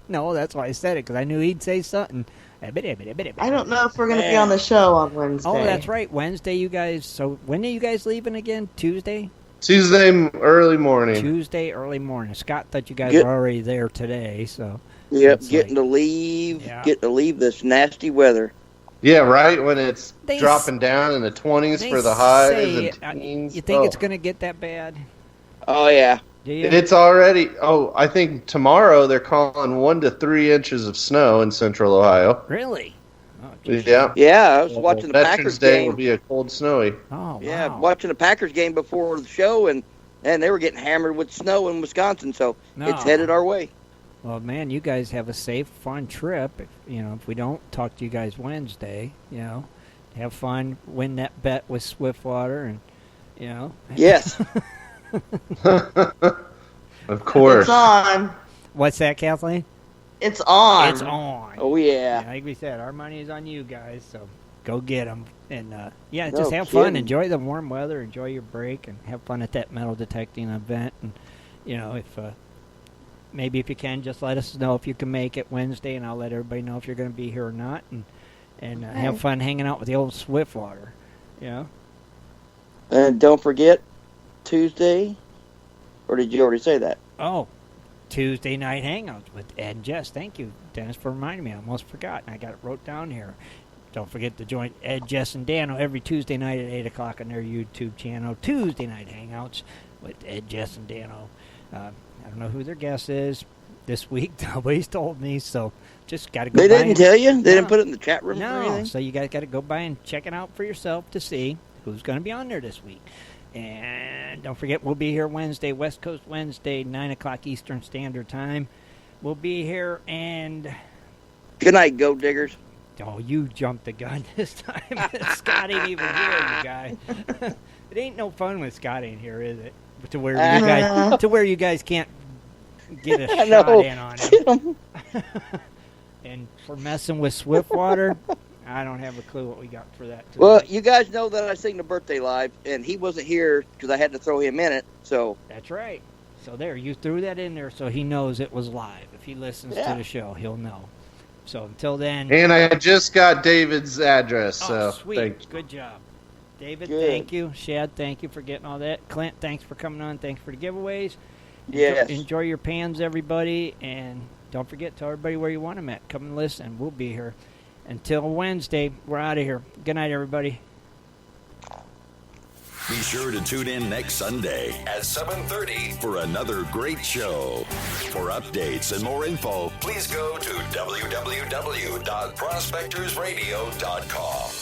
No, that's why I said it, because I knew he'd say something. I don't know if we're going to be on the show on Wednesday. Oh, that's right. Wednesday, you guys. So when are you guys leaving again? Tuesday? Tuesday early morning. Tuesday early morning. Scott thought you guys were already there today, so. Yep, getting to leave this nasty weather. Yeah, right when it's dropping down in the 20s for the highs and teens. You think it's going to get that bad? Oh, yeah. It's already, I think tomorrow they're calling 1 to 3 inches of snow in central Ohio. Really? Oh, geez. Yeah. I was watching the Packers Veterans Day game. will be a cold, snowy. Oh, Yeah, wow. watching the Packers game before the show, and they were getting hammered with snow in Wisconsin, so No. it's headed our way. Well, man, you guys have a safe, fun trip. If we don't talk to you guys Wednesday, have fun, win that bet with Swiftwater, and Yes. Of course. It's on. What's that, Kathleen? It's on. It's on. Oh, yeah. Like we said, our money is on you guys, so go get them. And No just have fun, kidding. enjoy the warm weather, enjoy your break, and have fun at that metal detecting event. And if maybe if you can, just let us know if you can make it Wednesday, and I'll let everybody know if you're going to be here or not. And have fun hanging out with the old Swiftwater. And don't forget Tuesday, or did you already say that? Oh, Tuesday night hangouts with Ed and Jess. Thank you, Dennis, for reminding me. I almost forgot. I got it wrote down here. Don't forget to join Ed, Jess, and Dano every Tuesday night at 8 o'clock on their YouTube channel. Tuesday night hangouts with Ed, Jess, and Dano. I don't know who their guest is this week. Nobody's told me, so just got to go They by didn't tell you? They didn't put it in the chat room or No, anything? so you guys got to go by and check it out for yourself to see who's going to be on there this week. And don't forget, we'll be here Wednesday, West Coast Wednesday, 9 o'clock Eastern Standard Time. We'll be here, and... Good night, Gold Diggers. Oh, you jumped the gun this time. Scott ain't even here, you guy. It ain't no fun when Scott ain't here, is it? To where you guys can't get a I shot know. in on him. And for messing with Swiftwater, I don't have a clue what we got for that tonight. Well, you guys know that I sing the birthday live, and he wasn't here because I had to throw him in it, so... That's right. So there, you threw that in there so he knows it was live. If he listens to the show, he'll know. So until then... And I just got David's address, so sweet. thank you. Good job. David, Good. thank you. Shad, thank you for getting all that. Clint, thanks for coming on. Thanks for the giveaways. Yes. Enjoy your pans, everybody. And don't forget, tell everybody where you want them at. Come and listen. We'll be here. Until Wednesday, we're out of here. Good night, everybody. Be sure to tune in next Sunday at 7:30 for another great show. For updates and more info, please go to www.prospectorsradio.com.